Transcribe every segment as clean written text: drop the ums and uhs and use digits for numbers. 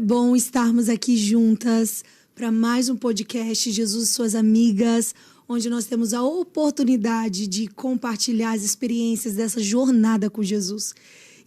bom estarmos aqui juntas para mais um podcast Jesus e Suas Amigas, onde nós temos a oportunidade de compartilhar as experiências dessa jornada com Jesus.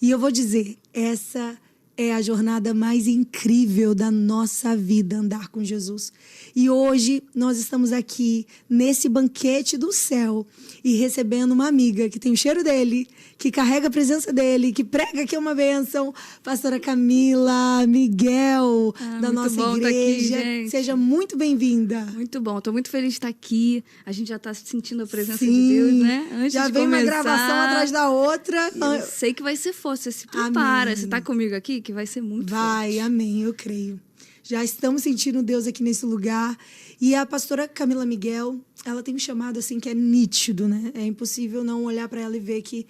E eu vou dizer, essa é a jornada mais incrível da nossa vida, andar com Jesus. E hoje nós estamos aqui nesse banquete do céu e recebendo uma amiga que tem o cheiro dele, que carrega a presença dele, que prega que é uma bênção, pastora Camila Miguel, da nossa igreja. Tá aqui, seja muito bem-vinda. Muito bom, estou muito feliz de estar aqui. A gente já está sentindo a presença Sim, de Deus, né? Antes já de vem começar, uma gravação atrás da outra. Eu sei que vai ser forte, você se prepara. Amém. Você está comigo aqui, que vai ser muito forte. Vai, amém, eu creio. Já estamos sentindo Deus aqui nesse lugar. E a pastora Camila Miguel, ela tem um chamado assim que é nítido, né? É impossível não olhar para ela e ver que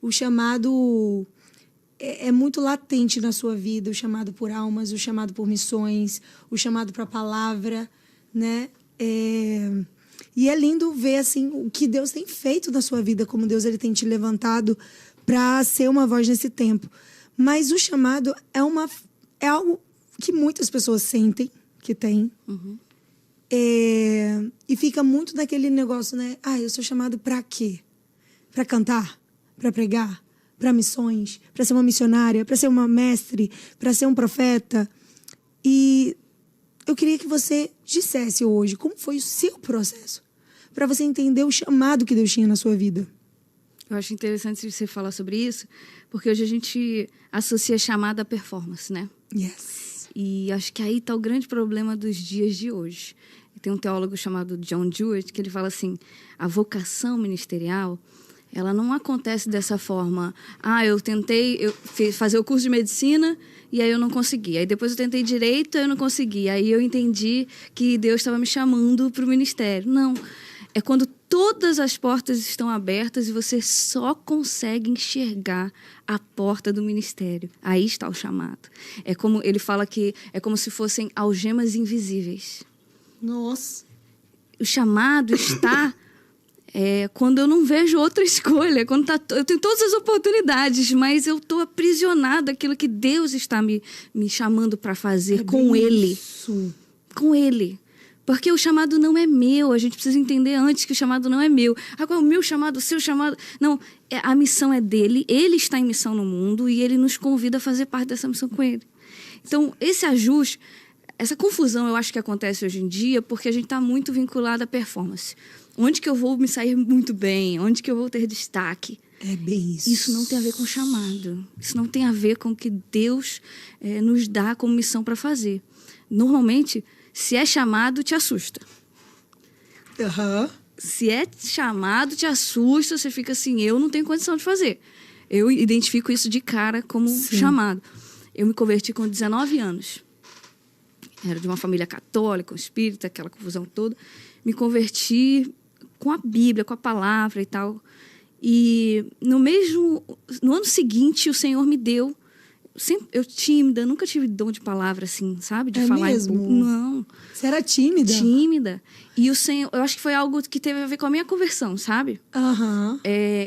o chamado é muito latente na sua vida, o chamado por almas, o chamado por missões, o chamado para a palavra, né? E é lindo ver assim o que Deus tem feito na sua vida, como Deus ele tem te levantado para ser uma voz nesse tempo. Mas o chamado é algo que muitas pessoas sentem que tem. Uhum. E fica muito naquele negócio, né? Eu sou chamado para quê? Para cantar? Para pregar? Para missões? Para ser uma missionária? Para ser uma mestre? Para ser um profeta? E eu queria que você dissesse hoje como foi o seu processo para você entender o chamado que Deus tinha na sua vida. Eu acho interessante você falar sobre isso, porque hoje a gente associa chamada à performance, né? Yes. E acho que aí está o grande problema dos dias de hoje. Tem um teólogo chamado John Jewett que ele fala assim, a vocação ministerial, ela não acontece dessa forma. Eu tentei fazer o curso de medicina e aí eu não consegui. Aí depois eu tentei direito e eu não consegui. Aí eu entendi que Deus estava me chamando para o ministério. Não, é quando todas as portas estão abertas e você só consegue enxergar a porta do ministério. Aí está o chamado. É como ele fala que é como se fossem algemas invisíveis. Nossa. O chamado está quando eu não vejo outra escolha, quando eu tenho todas as oportunidades, mas eu estou aprisionada àquilo que Deus está me chamando para fazer com Ele. Isso. Com Ele. Porque o chamado não é meu. A gente precisa entender antes que o chamado não é meu. Agora, o meu chamado, o seu chamado... Não, a missão é dele. Ele está em missão no mundo e ele nos convida a fazer parte dessa missão com ele. Então, esse ajuste, essa confusão eu acho que acontece hoje em dia porque a gente está muito vinculado à performance. Onde que eu vou me sair muito bem? Onde que eu vou ter destaque? É bem isso. Isso não tem a ver com chamado. Isso não tem a ver com o que Deus nos dá como missão para fazer. Normalmente... Se é chamado, te assusta. Uhum. Se é chamado, te assusta, você fica assim, eu não tenho condição de fazer. Eu identifico isso de cara como chamado. Eu me converti com 19 anos. Era de uma família católica, espírita, aquela confusão toda. Me converti com a Bíblia, com a palavra e tal. E no ano seguinte, o Senhor me deu... Eu tímida, nunca tive dom de palavra assim, sabe? De falar mesmo? Não. Você era tímida? Tímida. E o Senhor, eu acho que foi algo que teve a ver com a minha conversão, sabe? Uhum.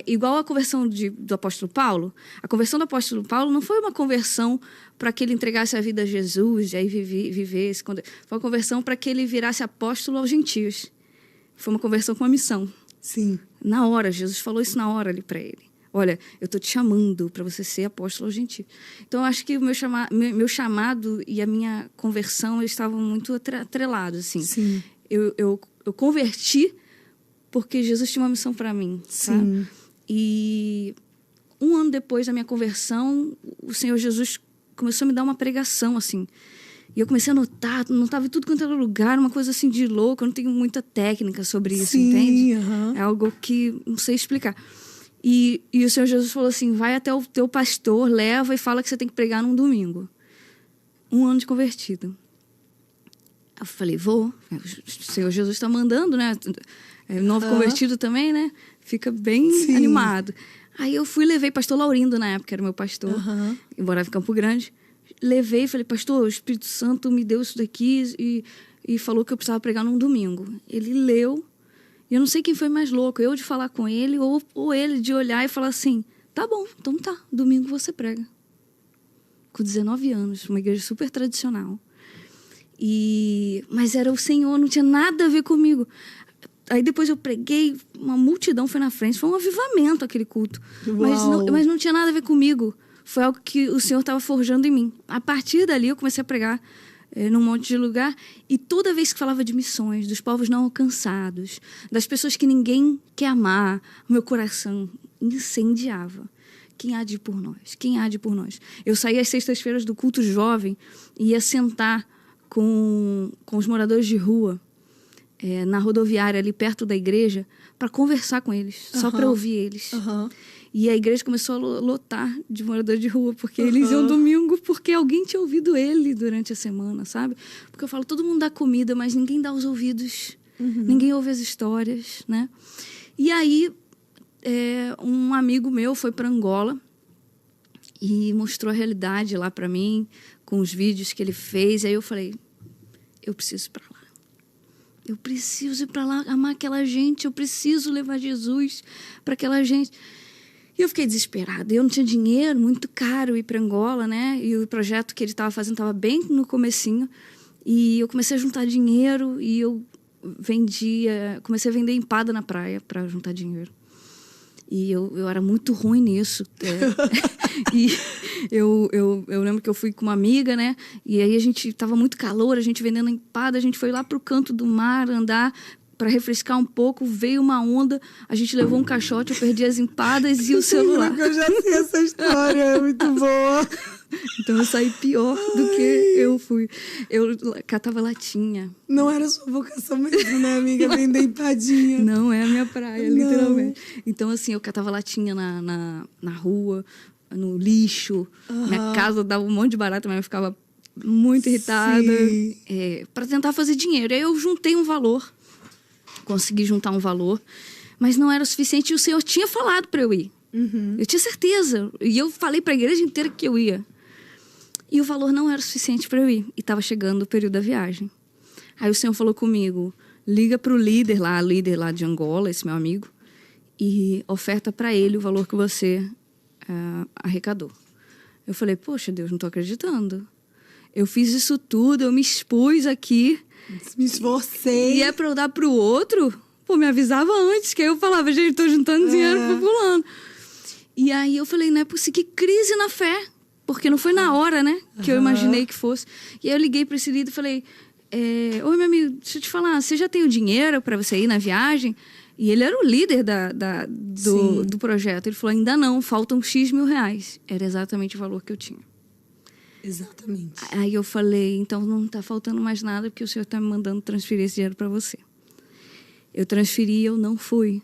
Igual a conversão do apóstolo Paulo. A conversão do apóstolo Paulo não foi uma conversão para que ele entregasse a vida a Jesus e aí vivesse. Foi uma conversão para que ele virasse apóstolo aos gentios. Foi uma conversão com uma missão. Sim. Na hora, Jesus falou isso na hora ali para ele. Olha, eu estou te chamando para você ser apóstolo aos gentios. Então, eu acho que o meu chamado e a minha conversão eles estavam muito atrelados. Assim. Sim. Eu converti porque Jesus tinha uma missão para mim. Sim. Tá? E 1 ano depois da minha conversão, o Senhor Jesus começou a me dar uma pregação, assim. E eu comecei a notava em tudo quanto era lugar, uma coisa assim de louco. Eu não tenho muita técnica sobre isso, entende? Uhum. É algo que não sei explicar. E o Senhor Jesus falou assim, vai até o teu pastor, leva e fala que você tem que pregar num domingo. 1 ano de convertido. Eu falei, vou. O Senhor Jesus está mandando, né? Novo convertido também, né? Fica bem animado. Aí eu fui e levei pastor Laurindo na época, era o meu pastor. Eu morava em Campo Grande. Levei e falei, pastor, o Espírito Santo me deu isso daqui e falou que eu precisava pregar num domingo. Ele leu. E eu não sei quem foi mais louco, eu de falar com ele ou ele de olhar e falar assim, tá bom, então tá, domingo você prega. com 19 anos, uma igreja super tradicional. Mas era o Senhor, não tinha nada a ver comigo. Aí depois eu preguei, uma multidão foi na frente, foi um avivamento aquele culto. Mas não tinha nada a ver comigo. Foi algo que o Senhor estava forjando em mim. A partir dali eu comecei a pregar num monte de lugar, e toda vez que falava de missões, dos povos não alcançados, das pessoas que ninguém quer amar, o meu coração incendiava. Quem há de ir por nós? Quem há de ir por nós? Eu saía às sextas-feiras do culto jovem e ia sentar com os moradores de rua, na rodoviária, ali perto da igreja, para conversar com eles, só para ouvir eles. E a igreja começou a lotar de moradores de rua, porque eles iam domingo, porque alguém tinha ouvido ele durante a semana, sabe? Porque eu falo, todo mundo dá comida, mas ninguém dá os ouvidos, ninguém ouve as histórias, né? E aí, um amigo meu foi para Angola e mostrou a realidade lá para mim, com os vídeos que ele fez. Aí eu falei, eu preciso ir para lá. Eu preciso ir para lá, amar aquela gente, eu preciso levar Jesus para aquela gente. E eu fiquei desesperada. Eu não tinha dinheiro, muito caro ir para Angola, né? E o projeto que ele estava fazendo estava bem no comecinho. E eu comecei a juntar dinheiro e eu comecei a vender empada na praia para juntar dinheiro. E eu era muito ruim nisso. E eu lembro que eu fui com uma amiga, né? E aí tava muito calor, a gente vendendo empada, a gente foi lá pro canto do mar andar para refrescar um pouco, veio uma onda, a gente levou um caixote, eu perdi as empadas e o celular. Eu já sei essa história, é muito boa. Então eu saí pior do que eu fui. Eu catava latinha. Não era sua vocação mesmo, né, amiga? Vender empadinha. Não é a minha praia, literalmente. Então, assim, eu catava latinha na rua, no lixo. Minha casa dava um monte de barata, mas eu ficava muito irritada. Para tentar fazer dinheiro. Aí eu juntei um valor. Consegui juntar um valor, mas não era o suficiente. E o Senhor tinha falado para eu ir. Eu tinha certeza. E eu falei para a igreja inteira que eu ia. E o valor não era o suficiente para eu ir. E estava chegando o período da viagem. Aí o Senhor falou comigo, liga para o líder lá de Angola, esse meu amigo, e oferta para ele o valor que você arrecadou. Eu falei, poxa, Deus, não estou acreditando. Eu fiz isso tudo, eu me expus aqui. Me esforcei. E é para eu dar para o outro? Pô, me avisava antes, que aí eu falava, gente, estou juntando dinheiro para fulano. E aí eu falei, não é possível, que crise na fé. Porque não foi na hora, né, que eu imaginei que fosse. E aí eu liguei para esse líder e falei, oi, meu amigo, deixa eu te falar, você já tem o dinheiro para você ir na viagem? E ele era o líder do projeto. Ele falou, ainda não, faltam X mil reais. Era exatamente o valor que eu tinha. Exatamente. Aí eu falei, então não está faltando mais nada, porque o senhor está me mandando transferir esse dinheiro para você. Eu transferi e eu não fui.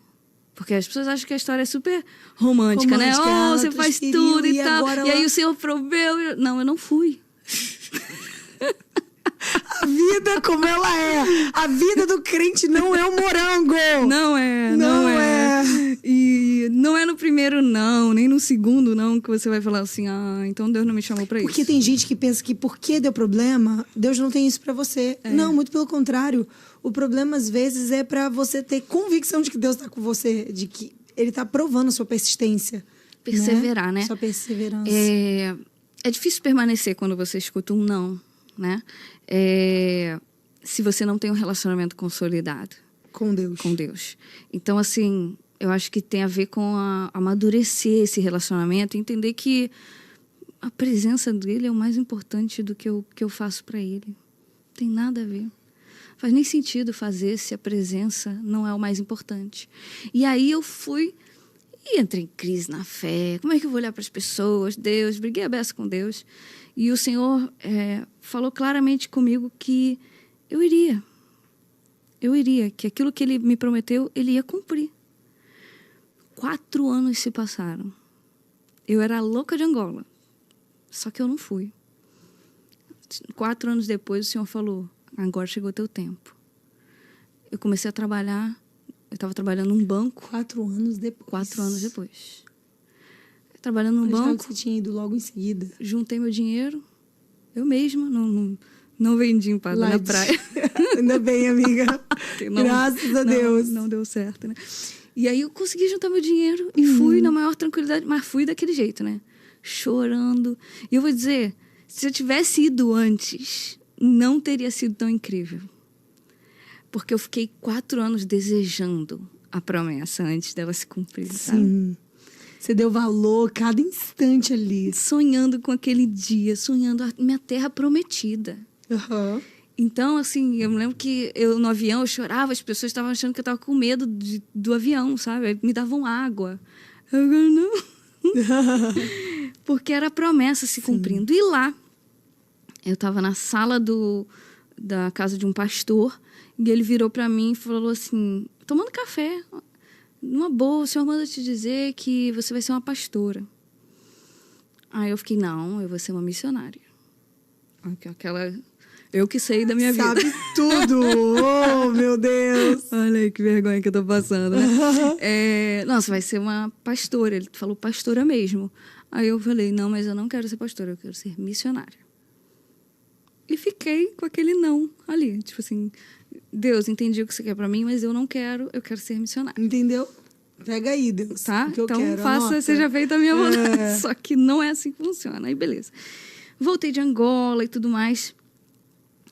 Porque as pessoas acham que a história é super romântica, né? Oh, você faz tudo e tal. E aí o Senhor proveu. Não, eu não fui. A vida como ela é. A vida do crente não é um morango. Não é. E não é no primeiro não, nem no segundo não, que você vai falar assim, então Deus não me chamou pra isso. Porque tem gente que pensa que porque deu problema, Deus não tem isso pra você. Não, muito pelo contrário. O problema, às vezes, é pra você ter convicção de que Deus tá com você, de que Ele tá provando a sua persistência. Perseverar, né? Sua perseverança. É difícil permanecer quando você escuta um não, né? Se você não tem um relacionamento consolidado. Com Deus. Com Deus. Então, assim, eu acho que tem a ver com amadurecer esse relacionamento e entender que a presença dele é o mais importante do que eu faço pra ele. Não tem nada a ver. Faz nem sentido fazer se a presença não é o mais importante. E aí eu fui e entrei em crise na fé. Como é que eu vou olhar para as pessoas? Deus, briguei a beça com Deus. E o Senhor falou claramente comigo que eu iria. Que aquilo que Ele me prometeu, Ele ia cumprir. 4 anos se passaram. Eu era louca de Angola. Só que eu não fui. 4 anos depois, o Senhor falou, agora chegou o teu tempo. Eu comecei a trabalhar, eu estava trabalhando num banco. 4 anos depois. 4 anos depois. Trabalhando num banco. Que você tinha ido logo em seguida. Juntei meu dinheiro, eu mesma, não vendi empada na praia. Ainda bem, amiga. Graças a Deus. Não deu certo, né? E aí eu consegui juntar meu dinheiro e fui na maior tranquilidade, mas fui daquele jeito, né? chorando. E eu vou dizer, se eu tivesse ido antes, não teria sido tão incrível. Porque eu fiquei 4 anos desejando a promessa antes dela se cumprir, sabe? Sim. Você deu valor cada instante ali. Sonhando com aquele dia, sonhando a minha terra prometida. Uhum. Então, assim, eu me lembro que eu no avião eu chorava, as pessoas estavam achando que eu estava com medo do avião, sabe? Aí me davam água. Eu não. Porque era a promessa se cumprindo. E lá, eu estava na sala da casa de um pastor, e ele virou para mim e falou assim, tomando café, numa boa, o senhor manda te dizer que você vai ser uma pastora. Aí eu fiquei, não, eu vou ser uma missionária. Aquela... Eu que sei da minha vida. Sabe tudo! Oh, meu Deus! Olha aí que vergonha que eu tô passando, né? Não, você vai ser uma pastora. Ele falou pastora mesmo. Aí eu falei, não, mas eu não quero ser pastora, eu quero ser missionária. E fiquei com aquele não ali. Tipo assim, Deus, entendi o que você quer pra mim, mas eu não quero, eu quero ser missionária. Entendeu? Pega aí, Deus. Tá? O que eu então quero, faça, seja feita a minha vontade. Só que não é assim que funciona. Aí beleza. Voltei de Angola e tudo mais.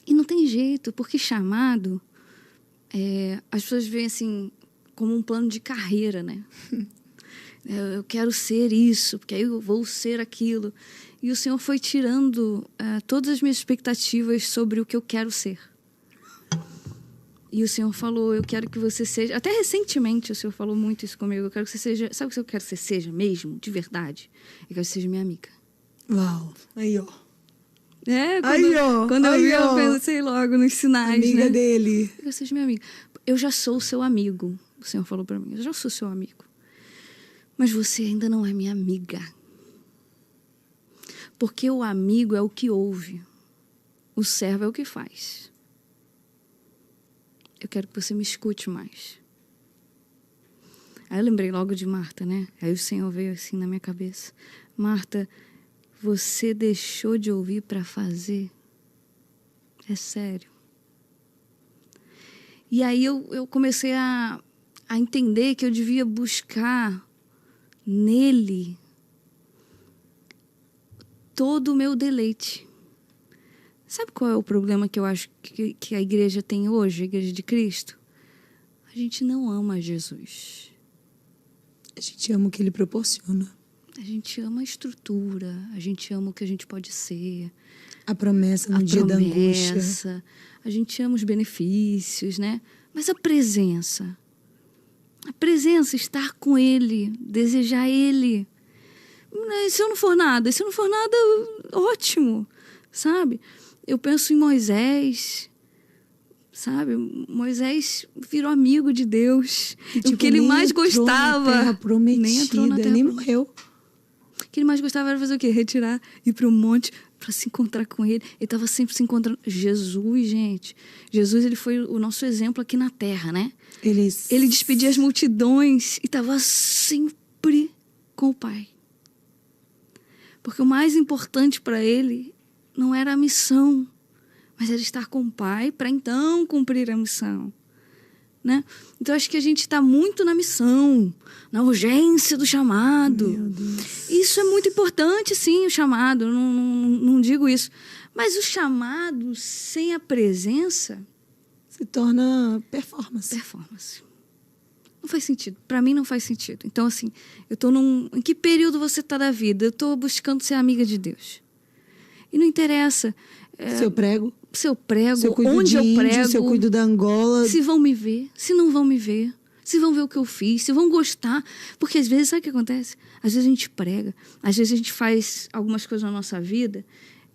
E não tem jeito, porque chamado, as pessoas veem assim, como um plano de carreira, né? Eu quero ser isso, porque aí eu vou ser aquilo. E o Senhor foi tirando todas as minhas expectativas sobre o que eu quero ser. E o Senhor falou, eu quero que você seja... Até recentemente o Senhor falou muito isso comigo. Eu quero que você seja... Sabe o que eu quero que você seja mesmo, de verdade? Eu quero que você seja minha amiga. Uau, aí, ó. Quando eu vi, eu pensei logo nos sinais, amiga né? dele. Eu quero que você seja minha amiga. Eu já sou o seu amigo, o Senhor falou pra mim. Eu já sou seu amigo. Mas você ainda não é minha amiga. Porque o amigo é o que ouve. O servo é o que faz. Eu quero que você me escute mais. Aí eu lembrei logo de Marta, né? Aí o Senhor veio assim na minha cabeça. Marta, você deixou de ouvir para fazer? É sério. E aí eu comecei a entender que eu devia buscar nele todo o meu deleite. Sabe qual é o problema que eu acho que a igreja tem hoje, a igreja de Cristo? A gente não ama Jesus. A gente ama o que ele proporciona. A gente ama a estrutura, a gente ama o que a gente pode ser. A promessa no dia da angústia. A gente ama os benefícios, né? Mas a presença, estar com ele, desejar ele. Se eu não for nada, ótimo, sabe? Eu penso em Moisés, sabe? Moisés virou amigo de Deus. E, o que ele mais gostava... Nem entrou na terra, nem morreu. O que ele mais gostava era fazer o quê? Retirar, ir para o monte para se encontrar com ele. Ele estava sempre se encontrando. Jesus, gente. Jesus, ele foi o nosso exemplo aqui na terra, né? Ele despedia as multidões e estava sempre com o Pai. Porque o mais importante para ele não era a missão, mas era estar com o Pai para então cumprir a missão. Né? Então, acho que a gente está muito na missão, na urgência do chamado. Meu Deus. Isso é muito importante, sim, o chamado, não digo isso. Mas o chamado sem a presença... se torna performance. Não faz sentido. Para mim, não faz sentido. Então, assim, eu estou em que período você está da vida? Eu estou buscando ser amiga de Deus. E não interessa... Se eu prego, se eu cuido onde de eu índio, prego, se eu cuido da Angola. se vão me ver, se não vão me ver, se vão ver o que eu fiz, se vão gostar. Porque às vezes, sabe o que acontece? Às vezes a gente prega, às vezes a gente faz algumas coisas na nossa vida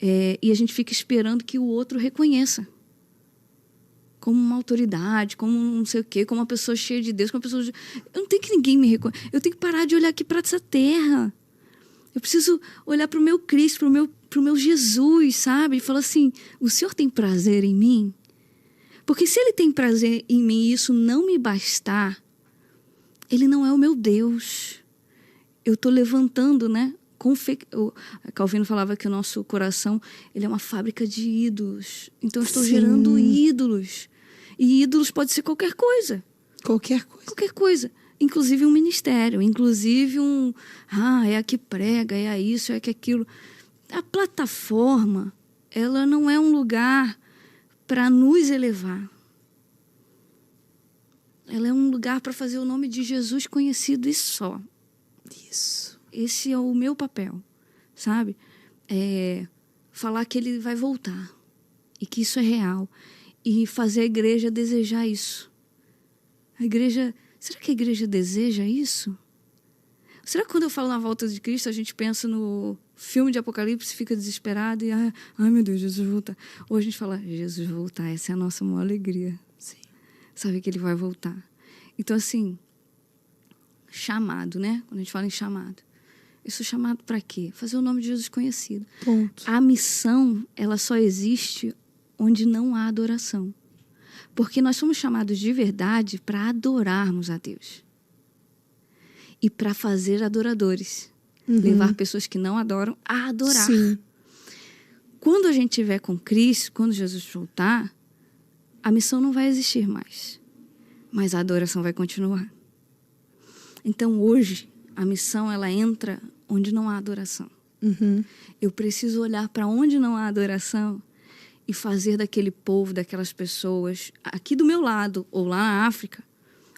e a gente fica esperando que o outro reconheça. Como uma autoridade, como não sei o quê, como uma pessoa cheia de Deus, como uma pessoa... Eu não tenho que ninguém me reconheça. Eu tenho que parar de olhar aqui para essa terra. Eu preciso olhar para o meu Cristo, para o meu Jesus, sabe? E falar assim, o Senhor tem prazer em mim? Porque se Ele tem prazer em mim e isso não me bastar, Ele não é o meu Deus. Eu estou levantando, né? Calvino falava que o nosso coração ele é uma fábrica de ídolos. Então eu estou gerando ídolos. E ídolos pode ser qualquer coisa. Qualquer coisa. Qualquer coisa. inclusive um ministério, inclusive é a que prega, é a isso, é a que aquilo. A plataforma, ela não é um lugar para nos elevar. Ela é um lugar para fazer o nome de Jesus conhecido e só. Isso. Esse é o meu papel, sabe? Falar que ele vai voltar e que isso é real e fazer a igreja desejar isso. Será que a igreja deseja isso? Será que quando eu falo na volta de Cristo, a gente pensa no filme de Apocalipse, fica desesperado e ai meu Deus, Jesus voltar. Ou a gente fala, Jesus voltar, essa é a nossa maior alegria. Sim. Sabe que ele vai voltar. Então, assim, chamado, né? Quando a gente fala em chamado. Isso é chamado para quê? Fazer o nome de Jesus conhecido. Ponto. A missão, ela só existe onde não há adoração. Porque nós somos chamados de verdade para adorarmos a Deus. E para fazer adoradores. Levar pessoas que não adoram a adorar. Sim. Quando a gente estiver com Cristo, quando Jesus voltar, a missão não vai existir mais. Mas a adoração vai continuar. Então, hoje, a missão, ela entra onde não há adoração. Eu preciso olhar para onde não há adoração e fazer daquele povo, daquelas pessoas, aqui do meu lado, ou lá na África,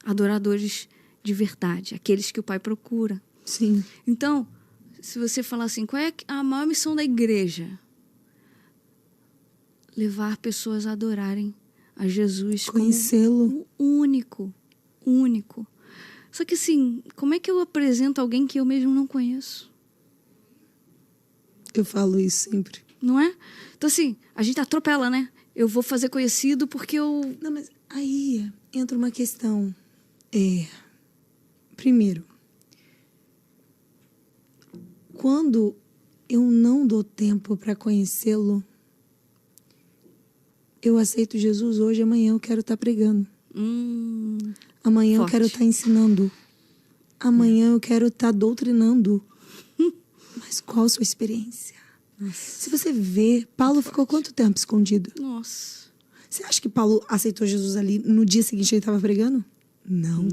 adoradores de verdade, aqueles que o Pai procura. Sim. Então, se você falar assim, qual é a maior missão da igreja? Levar pessoas a adorarem a Jesus. Conhecê-lo. Único. Só que assim, como é que eu apresento alguém que eu mesmo não conheço? Eu falo isso sempre. Não é? Então assim, a gente atropela, né? Eu vou fazer conhecido porque eu... Não, mas aí entra uma questão. Primeiro, quando eu não dou tempo para conhecê-lo, eu aceito Jesus hoje, amanhã eu quero estar pregando. Amanhã Forte. eu quero estar ensinando. Amanhã eu quero estar doutrinando. Mas qual a sua experiência? Se você vê, Paulo ficou quanto tempo escondido? Nossa. Você acha que Paulo aceitou Jesus ali no dia seguinte ele estava pregando? Não.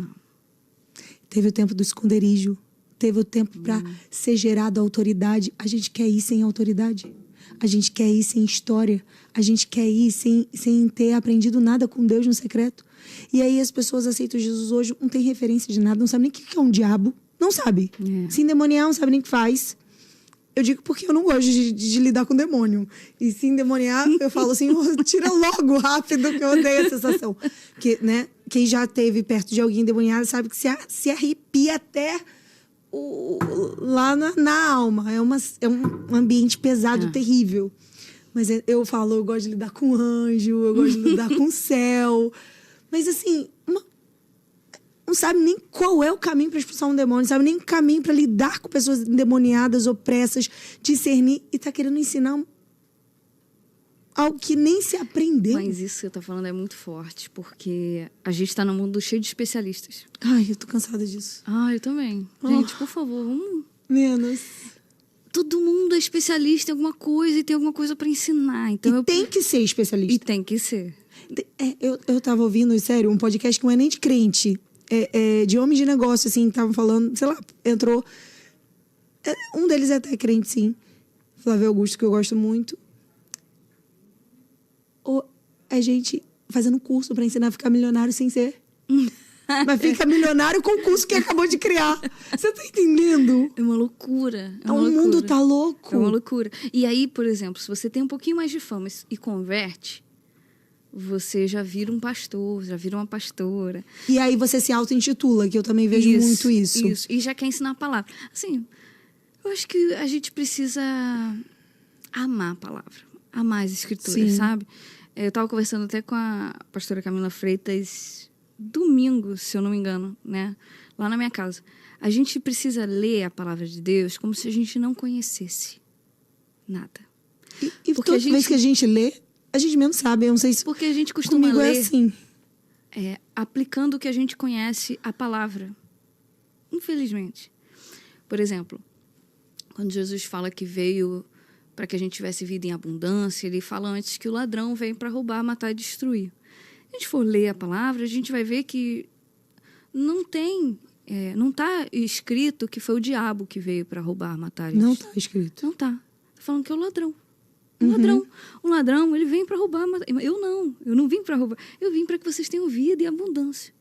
Teve o tempo do esconderijo. Teve o tempo para ser gerado a autoridade. A gente quer ir sem autoridade. A gente quer ir sem história. A gente quer ir sem ter aprendido nada com Deus no secreto. E aí as pessoas aceitam Jesus hoje, não tem referência de nada, não sabe nem o que é um diabo. Não sabe. Se endemoniar, não sabe nem o que faz. Eu digo porque eu não gosto de lidar com demônio. E se endemoniar, eu falo assim, tira logo rápido, que eu odeio a sensação. Porque, né, quem já esteve perto de alguém endemoniado sabe que se arrepia até lá na alma. É um ambiente pesado, terrível. Mas eu falo, eu gosto de lidar com anjo, eu gosto de lidar com o céu. Mas assim, não sabe nem qual é o caminho para expulsar um demônio, não sabe nem o caminho para lidar com pessoas endemoniadas, opressas, discernir, e tá querendo ensinar algo que nem se aprendeu. Mas isso que eu tô falando é muito forte, porque a gente tá num mundo cheio de especialistas. Ai, eu tô cansada disso. Eu também. Gente, por favor, vamos... Menos. Todo mundo é especialista em alguma coisa e tem alguma coisa para ensinar. Então tem que ser especialista. E tem que ser. Eu tava ouvindo, sério, um podcast que não é nem de crente. De homens de negócio, assim, que estavam falando, sei lá, entrou. Um deles é até crente, sim. Flávio Augusto, que eu gosto muito. Ou é gente fazendo curso pra ensinar a ficar milionário sem ser. Mas fica milionário com o curso que acabou de criar. Você tá entendendo? É uma loucura. O mundo tá louco. É uma loucura. E aí, por exemplo, se você tem um pouquinho mais de fama e converte, você já vira um pastor, já vira uma pastora. E aí você se auto-intitula, que eu também vejo muito isso. Isso, e já quer ensinar a palavra. Assim, eu acho que a gente precisa amar a palavra, amar as escrituras, sabe? Eu estava conversando até com a pastora Camila Freitas domingo, se eu não me engano, né? Lá na minha casa. A gente precisa ler a palavra de Deus como se a gente não conhecesse nada. E toda vez que a gente lê, a gente mesmo sabe, eu não sei se... Porque a gente costuma comigo ler... é assim. Aplicando o que a gente conhece à palavra. Infelizmente. Por exemplo, quando Jesus fala que veio para que a gente tivesse vida em abundância, ele fala antes que o ladrão vem para roubar, matar e destruir. Se a gente for ler a palavra, a gente vai ver que não tem não está escrito que foi o diabo que veio para roubar, matar. Não está escrito. Não está. Está falando que é o ladrão. Um ladrão, ele vem para roubar. Eu não vim para roubar. Eu vim para que vocês tenham vida e abundância.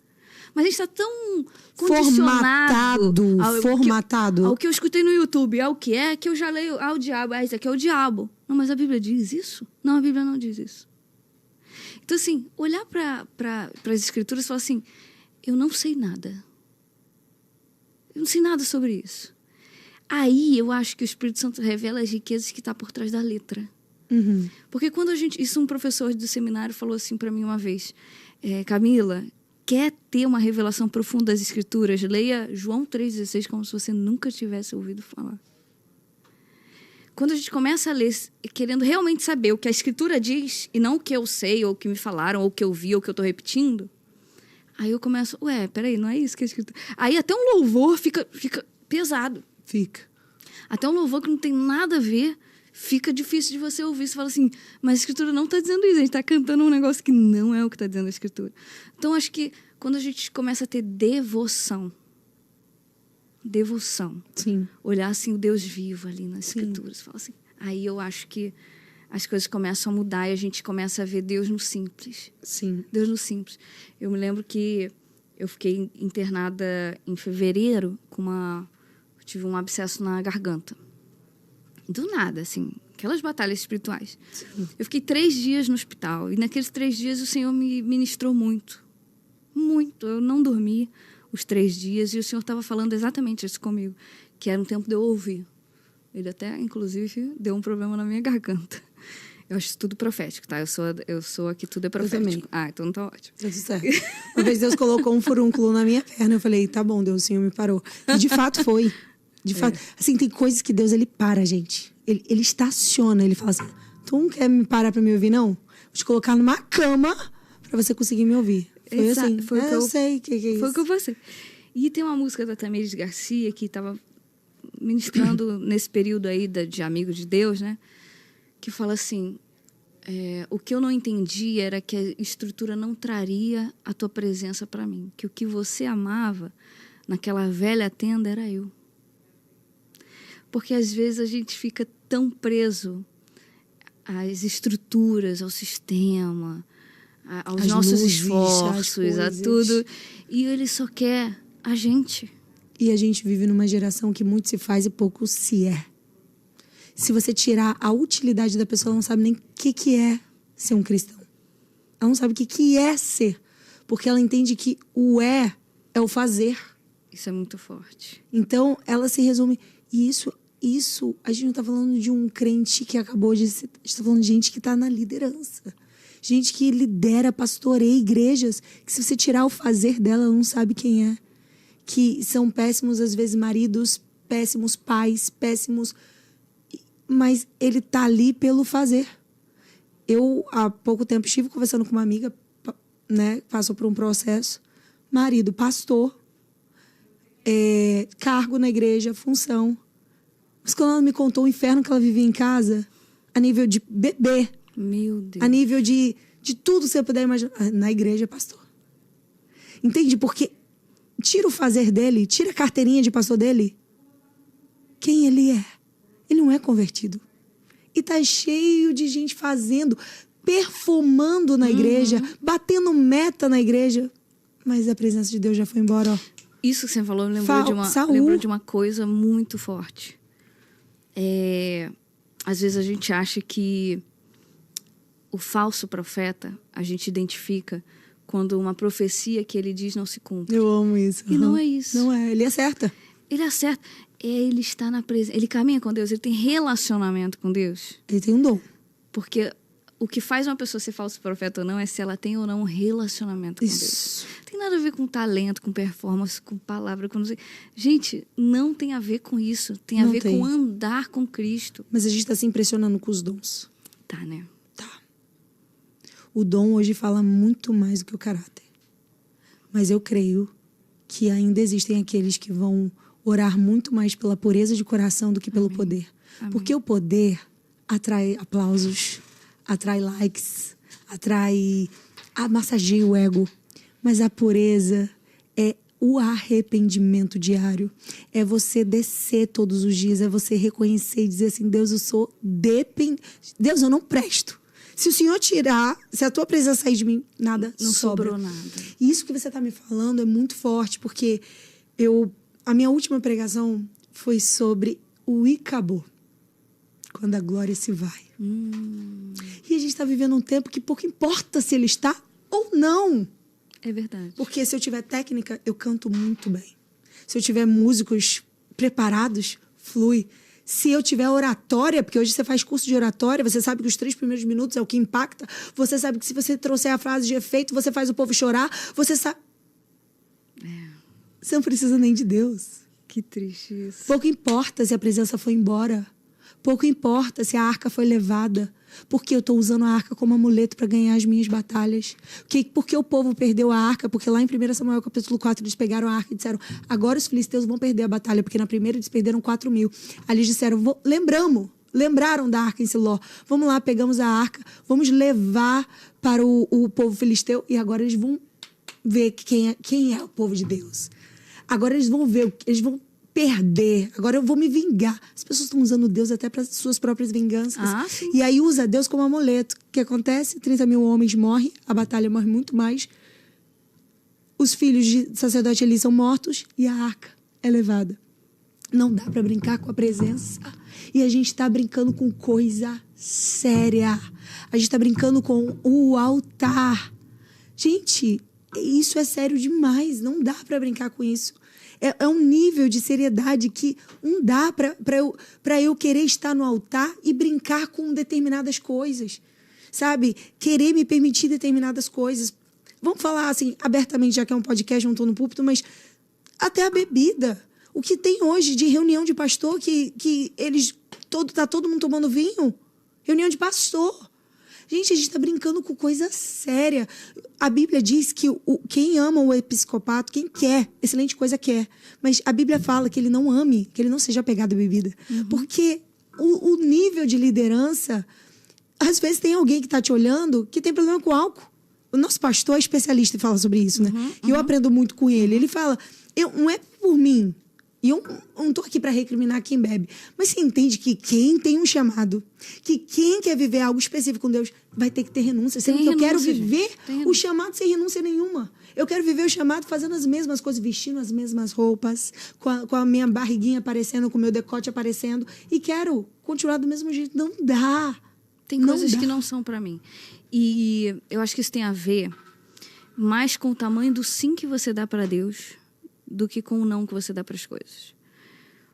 Mas a gente está tão condicionado formatado ao que eu escutei no YouTube, ao que é que eu já leio, o diabo, isso aqui é o diabo. Não, mas a Bíblia diz isso? Não, a Bíblia não diz isso. Então, assim, olhar para as Escrituras e falar assim, eu não sei nada. Eu não sei nada sobre isso. Aí eu acho que o Espírito Santo revela as riquezas que está por trás da letra. Porque quando isso um professor do seminário falou assim para mim uma vez, Camila, quer ter uma revelação profunda das Escrituras, leia João 3,16 como se você nunca tivesse ouvido falar. Quando a gente começa a ler querendo realmente saber o que a Escritura diz e não o que eu sei, ou o que me falaram, ou o que eu vi, ou o que eu estou repetindo, aí eu começo, peraí, não é isso que a Escritura... Aí até um louvor fica pesado. Fica. Até um louvor que não tem nada a ver, fica difícil de você ouvir. Você fala assim, mas a Escritura não está dizendo isso. A gente está cantando um negócio que não é o que está dizendo a Escritura. Então, acho que quando a gente começa a ter devoção, Sim. olhar assim o Deus vivo ali nas Escrituras, fala assim, aí eu acho que as coisas começam a mudar e a gente começa a ver Deus no simples. Sim. Deus no simples. Eu me lembro que eu fiquei internada em fevereiro tive um abscesso na garganta. Do nada, assim, aquelas batalhas espirituais. Sim. Eu fiquei 3 dias no hospital e naqueles 3 dias o Senhor me ministrou muito. Muito. Eu não dormi os 3 dias e o Senhor estava falando exatamente isso comigo, que era um tempo de eu ouvir. Ele até, inclusive, deu um problema na minha garganta. Eu acho tudo profético, tá? Eu sou aqui, tudo é profético. Então não tá ótimo. Tá tudo certo. Uma vez Deus colocou um furúnculo na minha perna, eu falei, tá bom, Deus, o Senhor me parou. E de fato foi. De fato. Assim, tem coisas que Deus, ele para, gente. Ele estaciona, ele fala assim, tu não quer me parar pra me ouvir, não? Vou te colocar numa cama pra você conseguir me ouvir. Foi assim. Eu sei que é isso. Foi o que eu passei. E tem uma música da Tamires Garcia que estava ministrando nesse período aí de Amigo de Deus, né? Que fala assim, o que eu não entendi era que a estrutura não traria a tua presença para mim. Que o que você amava naquela velha tenda era eu. Porque às vezes a gente fica tão preso às estruturas, ao sistema, aos nossos esforços, a tudo. E ele só quer a gente. E a gente vive numa geração que muito se faz e pouco se é. Se você tirar a utilidade da pessoa, ela não sabe nem o que é ser um cristão. Ela não sabe o que é ser. Porque ela entende que o é o fazer. Isso é muito forte. Então, ela se resume... E isso, a gente não está falando de um crente que acabou de... A gente está falando de gente que está na liderança. Gente que lidera, pastoreia igrejas. Que se você tirar o fazer dela, ela não sabe quem é. Que são péssimos, às vezes, maridos, péssimos pais, péssimos... Mas ele tá ali pelo fazer. Eu, há pouco tempo, estive conversando com uma amiga, né? Passou por um processo. Marido, pastor. Cargo na igreja, função. Mas quando ela me contou o inferno que ela vivia em casa, a nível de bebê. Meu Deus. A nível de tudo que você puder imaginar. Na igreja, pastor. Entende? Porque tira o fazer dele, tira a carteirinha de pastor dele. Quem ele é? Ele não é convertido. E tá cheio de gente fazendo, perfumando na igreja, batendo meta na igreja. Mas a presença de Deus já foi embora, ó. Isso que você falou me lembrou de uma coisa muito forte. Às vezes a gente acha que o falso profeta, a gente identifica quando uma profecia que ele diz não se cumpre. Eu amo isso. E não é isso. Não é, ele acerta. Ele acerta. Ele está na presença. Ele caminha com Deus. Ele tem relacionamento com Deus. Ele tem um dom. Porque o que faz uma pessoa ser falso profeta ou não é se ela tem ou não um relacionamento com Deus. Não tem nada a ver com talento, com performance, com palavra, com... Gente, não tem a ver com isso. Tem a ver com andar com Cristo. Mas a gente está se impressionando com os dons. Tá, né? Tá. O dom hoje fala muito mais do que o caráter. Mas eu creio que ainda existem aqueles que vão orar muito mais pela pureza de coração do que pelo poder. Amém. Porque o poder atrai aplausos, atrai likes, massageia o ego. Mas a pureza é o arrependimento diário. É você descer todos os dias, é você reconhecer e dizer assim, Deus, eu sou dependente. Deus, eu não presto. Se o Senhor tirar, se a tua presença sair de mim, nada Não sobra. sobrou nada. E isso que você está me falando é muito forte, porque a minha última pregação foi sobre o acabou, quando a glória se vai. E a gente está vivendo um tempo que pouco importa se ele está ou não. É verdade. Porque se eu tiver técnica, eu canto muito bem. Se eu tiver músicos preparados, flui. Se eu tiver oratória, porque hoje você faz curso de oratória, você sabe que os 3 primeiros minutos é o que impacta. Você sabe que se você trouxer a frase de efeito, você faz o povo chorar. Você sabe... Você não precisa nem de Deus. Que triste isso. Pouco importa se a presença foi embora. Pouco importa se a arca foi levada. Porque eu estou usando a arca como amuleto para ganhar as minhas batalhas. Porque o povo perdeu a arca? Porque lá em 1 Samuel capítulo 4 eles pegaram a arca e disseram, agora os filisteus vão perder a batalha, porque na primeira eles perderam 4.000. Aí eles disseram, lembraram da arca em Siló. Vamos lá, pegamos a arca, vamos levar para o povo filisteu e agora eles vão ver quem é o povo de Deus. Agora eles vão ver, eles vão perder. Agora eu vou me vingar. As pessoas estão usando Deus até para suas próprias vinganças. Sim. E aí usa Deus como amuleto. O que acontece? 30.000 homens morrem, a batalha morre muito mais. Os filhos de sacerdote Eli são mortos e a arca é levada. Não dá para brincar com a presença. E a gente está brincando com coisa séria. A gente está brincando com o altar. Gente, isso é sério demais. Não dá para brincar com isso. É um nível de seriedade que não dá para eu querer estar no altar e brincar com determinadas coisas. Sabe? Querer me permitir determinadas coisas. Vamos falar assim, abertamente, já que é um podcast, não estou no púlpito, mas até a bebida. O que tem hoje de reunião de pastor que tá todo mundo tomando vinho? Reunião de pastor. Gente, a gente está brincando com coisa séria. A Bíblia diz que quem ama o episcopato, quem quer, excelente coisa quer. Mas a Bíblia fala que ele não ame, que ele não seja apegado à bebida. Porque o nível de liderança, às vezes tem alguém que está te olhando que tem problema com álcool. O nosso pastor é especialista e fala sobre isso, né? E eu aprendo muito com ele. Ele fala, não é por mim. E eu não estou aqui para recriminar quem bebe. Mas você entende que quem tem um chamado, que quem quer viver algo específico com Deus, vai ter que ter renúncia. Sendo que eu quero viver o chamado sem renúncia nenhuma. Eu quero viver o chamado fazendo as mesmas coisas, vestindo as mesmas roupas, com a minha barriguinha aparecendo, com o meu decote aparecendo. E quero continuar do mesmo jeito. Não dá. Tem coisas que não são para mim. E eu acho que isso tem a ver mais com o tamanho do sim que você dá para Deus do que com o não que você dá para as coisas.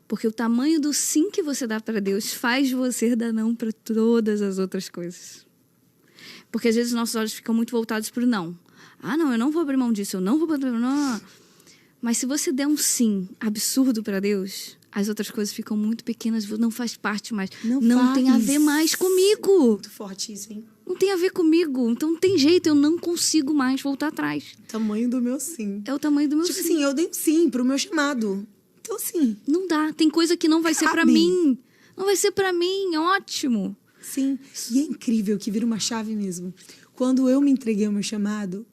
Porque o tamanho do sim que você dá para Deus faz você dar não para todas as outras coisas. Porque às vezes nossos olhos ficam muito voltados para o não. Não, eu não vou abrir mão disso, eu não vou... Não. Mas se você der um sim absurdo para Deus, as outras coisas ficam muito pequenas, não faz parte mais. Não tem a ver mais comigo. Muito forte isso, hein? Não tem a ver comigo. Então não tem jeito, eu não consigo mais voltar atrás. O tamanho do meu sim. É o tamanho do meu sim. Tipo assim, eu dei um sim pro meu chamado. Então, assim... Não dá. Tem coisa que não vai ser pra mim. Não vai ser pra mim. É ótimo. Sim. E é incrível que vira uma chave mesmo. Quando eu me entreguei ao meu chamado,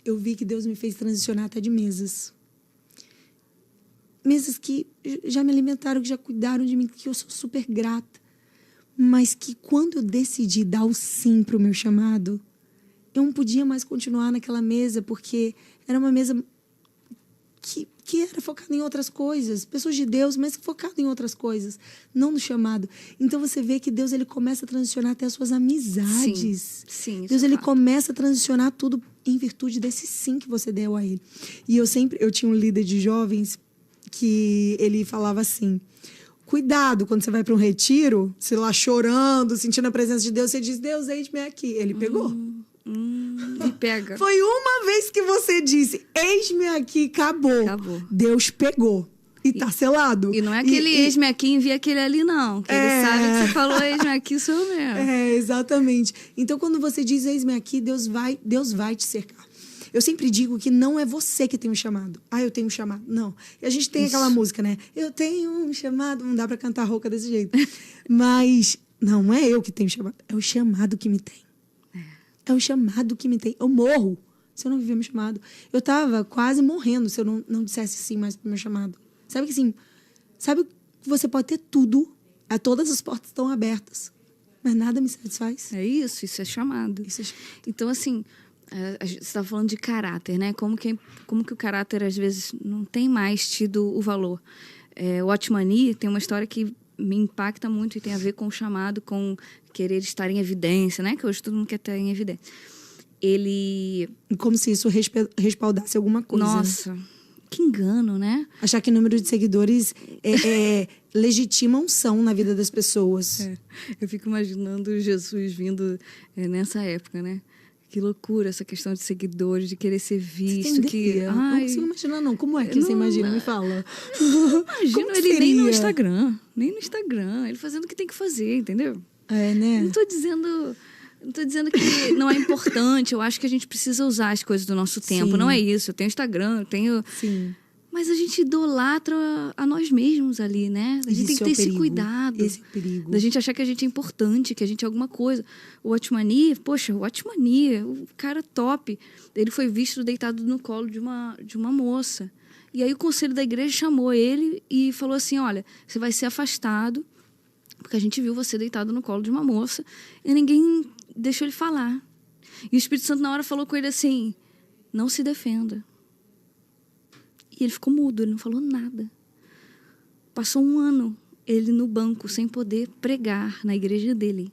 eu vi que Deus me fez transicionar até de mesas. Mesas que já me alimentaram, que já cuidaram de mim, que eu sou super grata. Mas que quando eu decidi dar o sim pro meu chamado, eu não podia mais continuar naquela mesa, porque era uma mesa que era focada em outras coisas. Pessoas de Deus, mas focada em outras coisas, não no chamado. Então você vê que Deus ele começa a transicionar até as suas amizades. Sim, Deus ele começa a transicionar tudo em virtude desse sim que você deu a ele. E eu tinha um líder de jovens que ele falava assim: cuidado, quando você vai para um retiro, sei lá, chorando, sentindo a presença de Deus, você diz, Deus, eis-me aqui. Ele pegou. E pega. Foi uma vez que você disse, eis-me aqui, acabou. Deus pegou. E tá selado. E não é aquele eis-me aqui e envia aquele ali, não. Que ele sabe que você falou eis-me aqui, sou eu mesmo. Exatamente. Então, quando você diz eis-me aqui, Deus vai te cercar. Eu sempre digo que não é você que tem um chamado. Eu tenho um chamado. Não. E a gente tem aquela música, né? Eu tenho um chamado. Não dá pra cantar rouca desse jeito. Mas não é eu que tenho chamado. É o chamado que me tem. É o chamado que me tem. Eu morro se eu não viver meu chamado. Eu estava quase morrendo se eu não dissesse sim mais pro meu chamado. Sabe que assim, sabe que você pode ter tudo, todas as portas estão abertas, mas nada me satisfaz. É isso é chamado. Isso é chamado. Então, assim, você está falando de caráter, né? Como que o caráter, às vezes, não tem mais tido o valor. O Watchman Nee tem uma história que me impacta muito e tem a ver com o chamado, com querer estar em evidência, né? Que hoje todo mundo quer estar em evidência. Ele... Como se isso respaldasse alguma coisa. Nossa, que engano, né? Achar que o número de seguidores legitima unção na vida das pessoas. Eu fico imaginando Jesus vindo nessa época, né? Que loucura essa questão de seguidores, de querer ser visto. Não consigo imaginar, não. Como é que você imagina? Me fala. Imagino ele nem no Instagram. Ele fazendo o que tem que fazer, entendeu? Né? Não tô dizendo que não é importante. Eu acho que a gente precisa usar as coisas do nosso tempo. Sim. Não é isso. Eu tenho Instagram, eu tenho... Sim. Mas a gente idolatra a nós mesmos ali, né? A gente tem que ter esse cuidado. Esse é o perigo. Da gente achar que a gente é importante, que a gente é alguma coisa. O Watchman Nee, o cara top. Ele foi visto deitado no colo de uma moça. E aí o conselho da igreja chamou ele e falou assim, olha, você vai ser afastado, porque a gente viu você deitado no colo de uma moça e ninguém deixou ele falar. E o Espírito Santo na hora falou com ele assim, não se defenda. E ele ficou mudo, ele não falou nada. Passou 1 ano, ele no banco, sem poder pregar na igreja dele.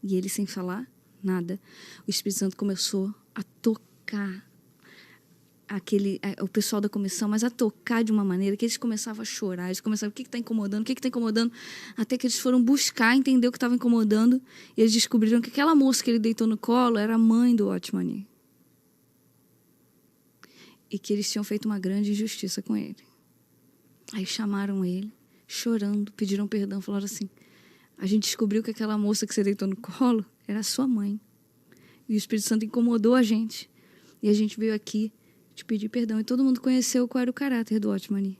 E ele sem falar nada. O Espírito Santo começou a tocar o pessoal da comissão, mas a tocar de uma maneira que eles começavam a chorar. Eles começavam, o que está incomodando? O que está incomodando? Até que eles foram buscar, entender o que estava incomodando. E eles descobriram que aquela moça que ele deitou no colo era a mãe do Watchman Nee. E que eles tinham feito uma grande injustiça com ele. Aí chamaram ele, chorando, pediram perdão, falaram assim, a gente descobriu que aquela moça que você deitou no colo era a sua mãe. E o Espírito Santo incomodou a gente. E a gente veio aqui te pedir perdão. E todo mundo conheceu qual era o caráter do Watchman Nee.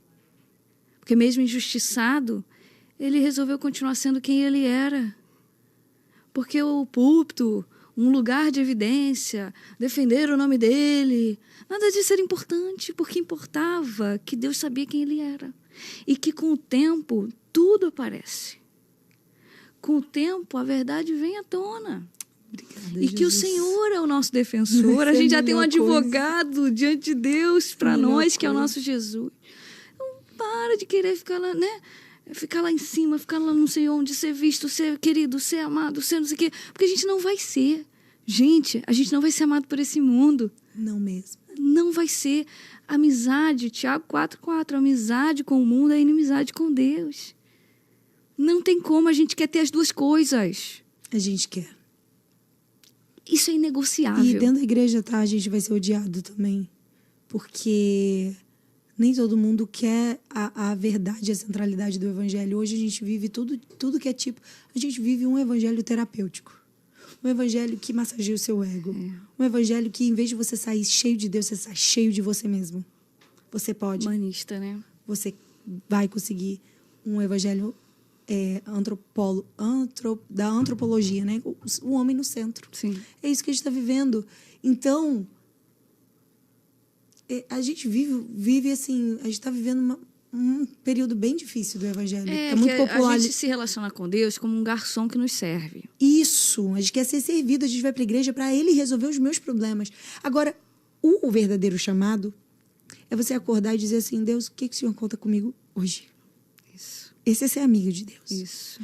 Porque mesmo injustiçado, ele resolveu continuar sendo quem ele era. Porque o púlpito, um lugar de evidência, defender o nome dele, nada disso era importante, porque importava que Deus sabia quem ele era. E que com o tempo, tudo aparece. Com o tempo, a verdade vem à tona. Obrigada, e que o Senhor é o nosso defensor. A gente já tem um advogado diante de Deus para nós, que é o nosso Jesus. Não para de querer ficar lá, né? Ficar lá em cima, ficar lá não sei onde, ser visto, ser querido, ser amado, ser não sei o quê. Porque a gente não vai ser. Gente, a gente não vai ser amado por esse mundo. Não mesmo. Não vai ser. Amizade, Tiago 4,4. Amizade com o mundo é inimizade com Deus. Não tem como, a gente quer ter as duas coisas. A gente quer. Isso é inegociável. E dentro da igreja, a gente vai ser odiado também. Porque nem todo mundo quer a verdade, a centralidade do evangelho. Hoje a gente vive tudo que é tipo... A gente vive um evangelho terapêutico. Um evangelho que massageia o seu ego. Um evangelho que, em vez de você sair cheio de Deus, você sai cheio de você mesmo. Você pode. Humanista, né? Você vai conseguir um evangelho da antropologia, né? O homem no centro. Sim. É isso que a gente está vivendo. Então, a gente vive assim... A gente está vivendo um período bem difícil do evangelho. É muito popular. A gente se relaciona com Deus como um garçom que nos serve. Isso. A gente quer ser servido. A gente vai para a igreja para Ele resolver os meus problemas. Agora, o verdadeiro chamado é você acordar e dizer assim, Deus, o que o Senhor conta comigo hoje? Isso. Esse é ser amigo de Deus. Isso.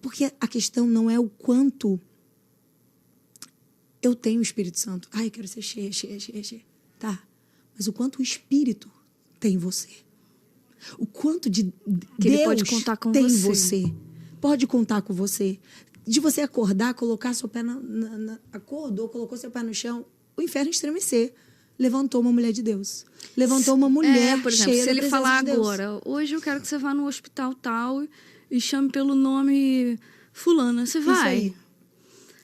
Porque a questão não é o quanto eu tenho o Espírito Santo. Eu quero ser cheia. Tá. Mas o quanto o Espírito tem em você. O quanto de que Deus ele pode contar com tem em você. você. Pode contar com você. De você acordar, colocar seu pé acordou, colocou seu pé no chão, o inferno estremecer. Levantou uma mulher de Deus. Levantou uma mulher por exemplo, cheia se da ele presença falar de Deus. agora, hoje eu quero que você vá no hospital tal e chame pelo nome fulana. Você vai? Isso aí.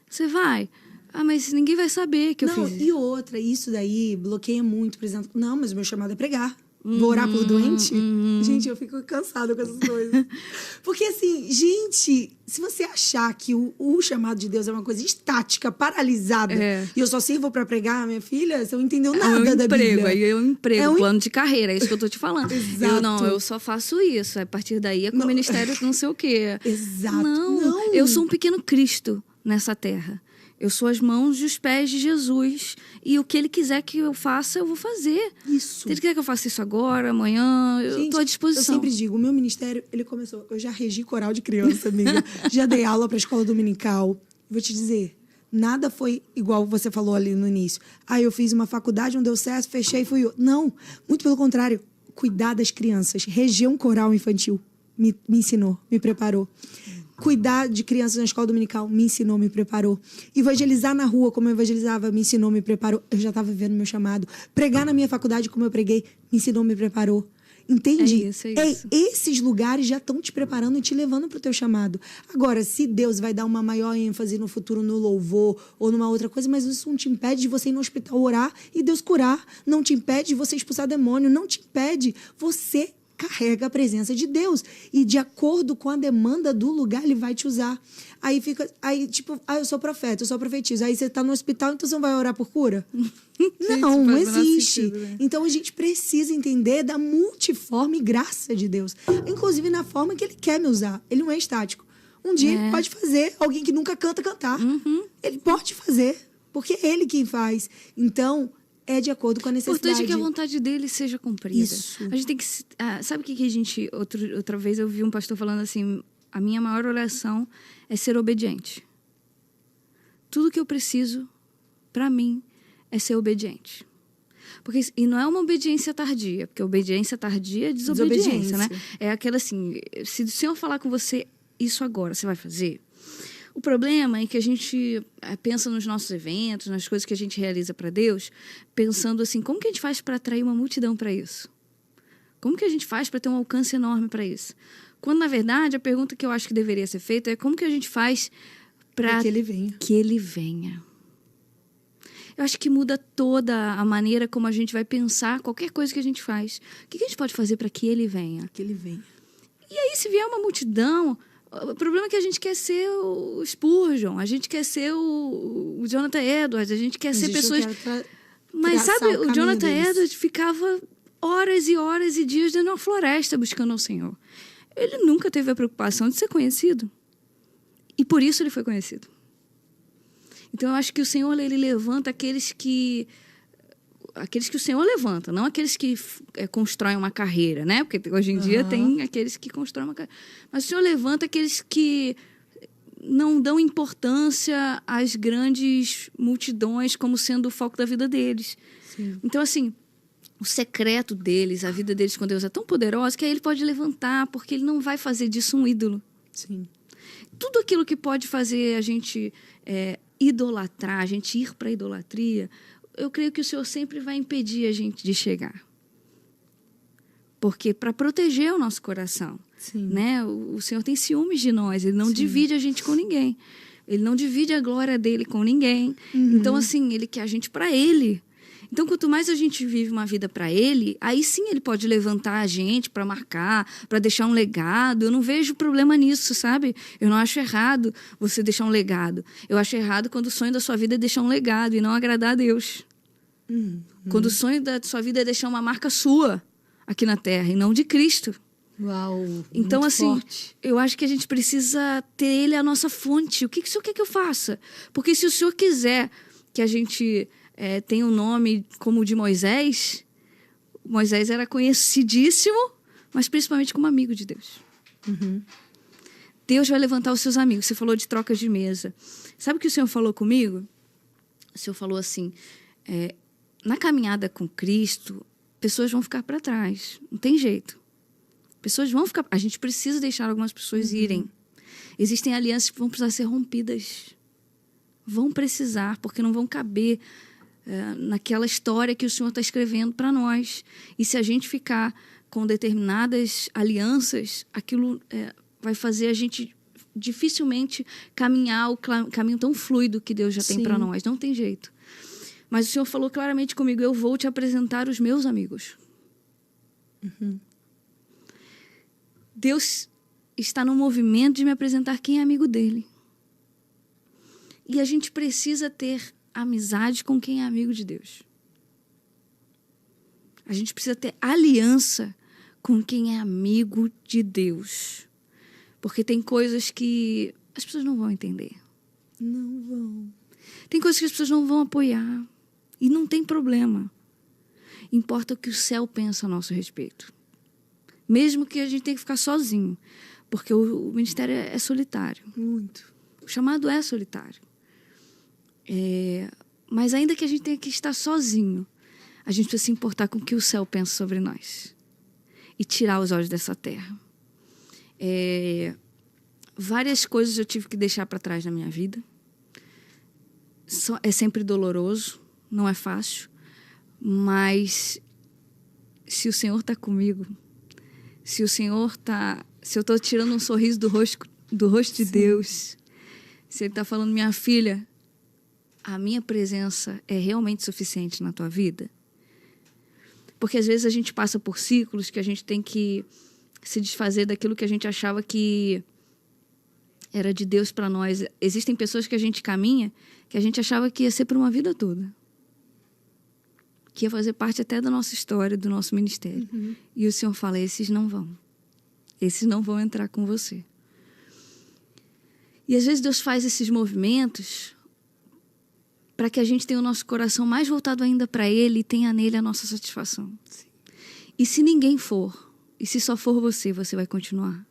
Você vai? Mas ninguém vai saber que eu fiz isso. E outra, isso daí bloqueia muito, por exemplo. Não, mas o meu chamado é pregar. Vou orar por doente? Gente, eu fico cansada com essas coisas. Porque assim, gente, se você achar que o chamado de Deus é uma coisa estática, paralisada, e eu só sirvo pra pregar, minha filha, você não entendeu nada da Bíblia. É um emprego, plano de carreira, é isso que eu tô te falando. Exato. Eu só faço isso. A partir daí é com o ministério não sei o quê. Exato. Não, eu sou um pequeno Cristo nessa terra. Eu sou as mãos e os pés de Jesus. E o que ele quiser que eu faça, eu vou fazer. Isso. Se ele quiser que eu faça isso agora, amanhã, eu estou à disposição. Eu sempre digo, o meu ministério, ele começou... Eu já regi coral de criança, amiga. Já dei aula para escola dominical. Vou te dizer, nada foi igual você falou ali no início. Eu fiz uma faculdade, não deu certo, fechei e fui eu. Não, muito pelo contrário. Cuidar das crianças. Reger um coral infantil. Me ensinou, me preparou. Cuidar de crianças na escola dominical, me ensinou, me preparou. Evangelizar na rua, como eu evangelizava, me ensinou, me preparou. Eu já estava vivendo meu chamado. Pregar na minha faculdade, como eu preguei, me ensinou, me preparou. Entende? É isso. Esses lugares já estão te preparando e te levando para o teu chamado. Agora, se Deus vai dar uma maior ênfase no futuro no louvor ou numa outra coisa, mas isso não te impede de você ir no hospital orar e Deus curar. Não te impede de você expulsar demônio. Não te impede. Você carrega a presença de Deus. E de acordo com a demanda do lugar, ele vai te usar. Aí fica... eu sou profeta, eu sou profetisa. Aí você tá no hospital, então você não vai orar por cura? Não existe. Sentido, né? Então a gente precisa entender da multiforme graça de Deus. Inclusive na forma que ele quer me usar. Ele não é estático. Um dia ele pode fazer alguém que nunca canta, cantar. Ele pode fazer, porque é ele quem faz. Então... é de acordo com a necessidade. O importante é que a vontade dele seja cumprida. Isso. A gente tem que... sabe o que a gente... Outra vez eu vi um pastor falando assim, a minha maior oração é ser obediente. Tudo que eu preciso, para mim, é ser obediente. E não é uma obediência tardia, porque obediência tardia é desobediência, né? É aquela assim, se o Senhor falar com você isso agora, você vai fazer? O problema é que a gente pensa nos nossos eventos, nas coisas que a gente realiza para Deus, pensando assim, como que a gente faz para atrair uma multidão para isso? Como que a gente faz para ter um alcance enorme para isso? Quando, na verdade, a pergunta que eu acho que deveria ser feita é como que a gente faz para que ele venha. Que ele venha. Eu acho que muda toda a maneira como a gente vai pensar qualquer coisa que a gente faz. O que a gente pode fazer para que ele venha? Que ele venha. E aí, se vier uma multidão... O problema é que a gente quer ser o Spurgeon, a gente quer ser o Jonathan Edwards, a gente quer ser pessoas... Mas sabe, o Jonathan Edwards ficava horas e horas e dias dentro de uma floresta buscando ao Senhor. Ele nunca teve a preocupação de ser conhecido. E por isso ele foi conhecido. Então eu acho que o Senhor, ele levanta aqueles que o Senhor levanta, não aqueles que constroem uma carreira, né? Porque hoje em dia tem aqueles que constroem uma carreira. Mas o Senhor levanta aqueles que não dão importância às grandes multidões como sendo o foco da vida deles. Sim. Então, assim, o secreto deles, a vida deles com Deus é tão poderosa que aí ele pode levantar, porque ele não vai fazer disso um ídolo. Sim. Tudo aquilo que pode fazer a gente idolatrar, a gente ir para a idolatria... eu creio que o Senhor sempre vai impedir a gente de chegar. Porque para proteger o nosso coração, né? O Senhor tem ciúmes de nós, ele não divide a gente com ninguém. Ele não divide a glória dele com ninguém. Então, assim, ele quer a gente para ele. Então, quanto mais a gente vive uma vida para ele, aí sim ele pode levantar a gente para marcar, para deixar um legado. Eu não vejo problema nisso, sabe? Eu não acho errado você deixar um legado. Eu acho errado quando o sonho da sua vida é deixar um legado e não agradar a Deus. Quando o sonho da sua vida é deixar uma marca sua aqui na Terra e não de Cristo. Uau! Então, muito assim, forte. eu acho que a gente precisa ter ele a nossa fonte. O que o Senhor quer que eu faça? Porque se o Senhor quiser que a gente tenha um nome como o de Moisés, Moisés era conhecidíssimo, mas principalmente como amigo de Deus. Deus vai levantar os seus amigos. Você falou de trocas de mesa. Sabe o que o Senhor falou comigo? O Senhor falou assim, na caminhada com Cristo, pessoas vão ficar para trás. Não tem jeito. Pessoas vão ficar... A gente precisa deixar algumas pessoas irem. Existem alianças que vão precisar ser rompidas. Vão precisar, porque não vão caber naquela história que o Senhor está escrevendo para nós. E se a gente ficar com determinadas alianças, aquilo vai fazer a gente dificilmente caminhar o caminho tão fluido que Deus já tem para nós. Não tem jeito. Mas o Senhor falou claramente comigo, eu vou te apresentar os meus amigos. Deus está no movimento de me apresentar quem é amigo dele. E a gente precisa ter amizade com quem é amigo de Deus. A gente precisa ter aliança com quem é amigo de Deus. Porque tem coisas que as pessoas não vão entender. Não vão. Tem coisas que as pessoas não vão apoiar. E não tem problema. Importa o que o céu pensa a nosso respeito. Mesmo que a gente tenha que ficar sozinho. Porque o ministério é solitário. Muito. O chamado é solitário. Mas ainda que a gente tenha que estar sozinho, a gente precisa se importar com o que o céu pensa sobre nós. E tirar os olhos dessa terra. Várias coisas eu tive que deixar para trás na minha vida. É sempre doloroso, não é fácil. Mas se o Senhor está comigo, se eu estou tirando um sorriso do rosto de Deus, se Ele está falando, minha filha, a minha presença é realmente suficiente na tua vida? Porque às vezes a gente passa por ciclos que a gente tem que se desfazer daquilo que a gente achava que era de Deus para nós. Existem pessoas que a gente caminha que a gente achava que ia ser por uma vida toda. Que ia fazer parte até da nossa história, do nosso ministério. E o Senhor fala, esses não vão. Esses não vão entrar com você. E às vezes Deus faz esses movimentos para que a gente tenha o nosso coração mais voltado ainda para Ele e tenha nele a nossa satisfação. Sim. E se ninguém for, e se só for você, você vai continuar.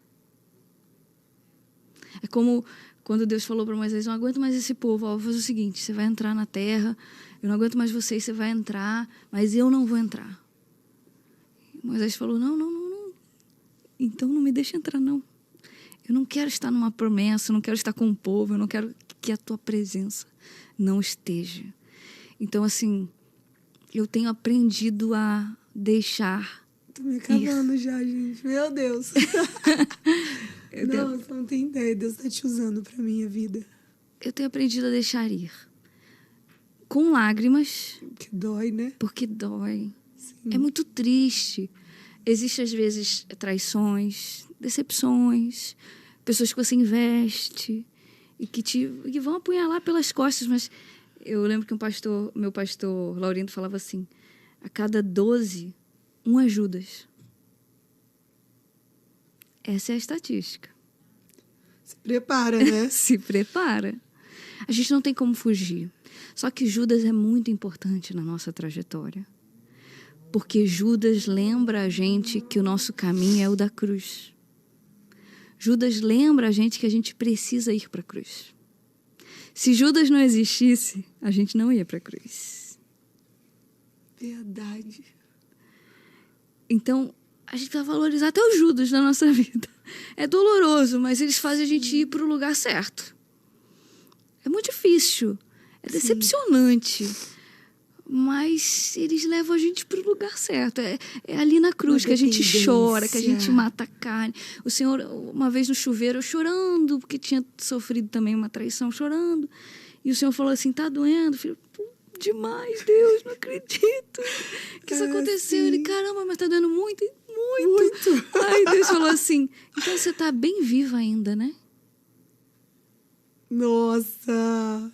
É como quando Deus falou para Moisés, não aguento mais esse povo, vou fazer o seguinte, você vai entrar na terra, eu não aguento mais vocês, você vai entrar, mas eu não vou entrar. E Moisés falou, não, então não me deixa entrar, não. Eu não quero estar numa promessa, eu não quero estar com o povo, eu não quero que a tua presença não esteja. Então, assim, eu tenho aprendido a deixar. Tô me acabando já, gente. Meu Deus. Você não tem ideia. Deus tá te usando pra minha vida. Eu tenho aprendido a deixar ir. Com lágrimas. Que dói, né? Porque dói. Sim. É muito triste. Existem, às vezes, traições, decepções, pessoas que você investe e que vão apunhalar pelas costas. Mas eu lembro que meu pastor Laurindo falava assim, a cada 12, um é Judas. Essa é a estatística. Se prepara, né? Se prepara. A gente não tem como fugir. Só que Judas é muito importante na nossa trajetória. Porque Judas lembra a gente que o nosso caminho é o da cruz. Judas lembra a gente que a gente precisa ir para a cruz. Se Judas não existisse, a gente não ia para a cruz. Verdade. Então, a gente precisa valorizar até os Judas na nossa vida. É doloroso, mas eles fazem a gente ir para o lugar certo. É muito difícil. É decepcionante. Mas eles levam a gente para o lugar certo. É ali na cruz que a gente chora, que a gente mata a carne. O Senhor, uma vez no chuveiro, eu chorando, porque tinha sofrido também uma traição, chorando. E o Senhor falou assim, tá doendo? Filho, demais, Deus, não acredito que isso aconteceu. Ele, caramba, mas tá doendo muito, muito. Aí Deus falou assim, então você tá bem viva ainda, né? Nossa!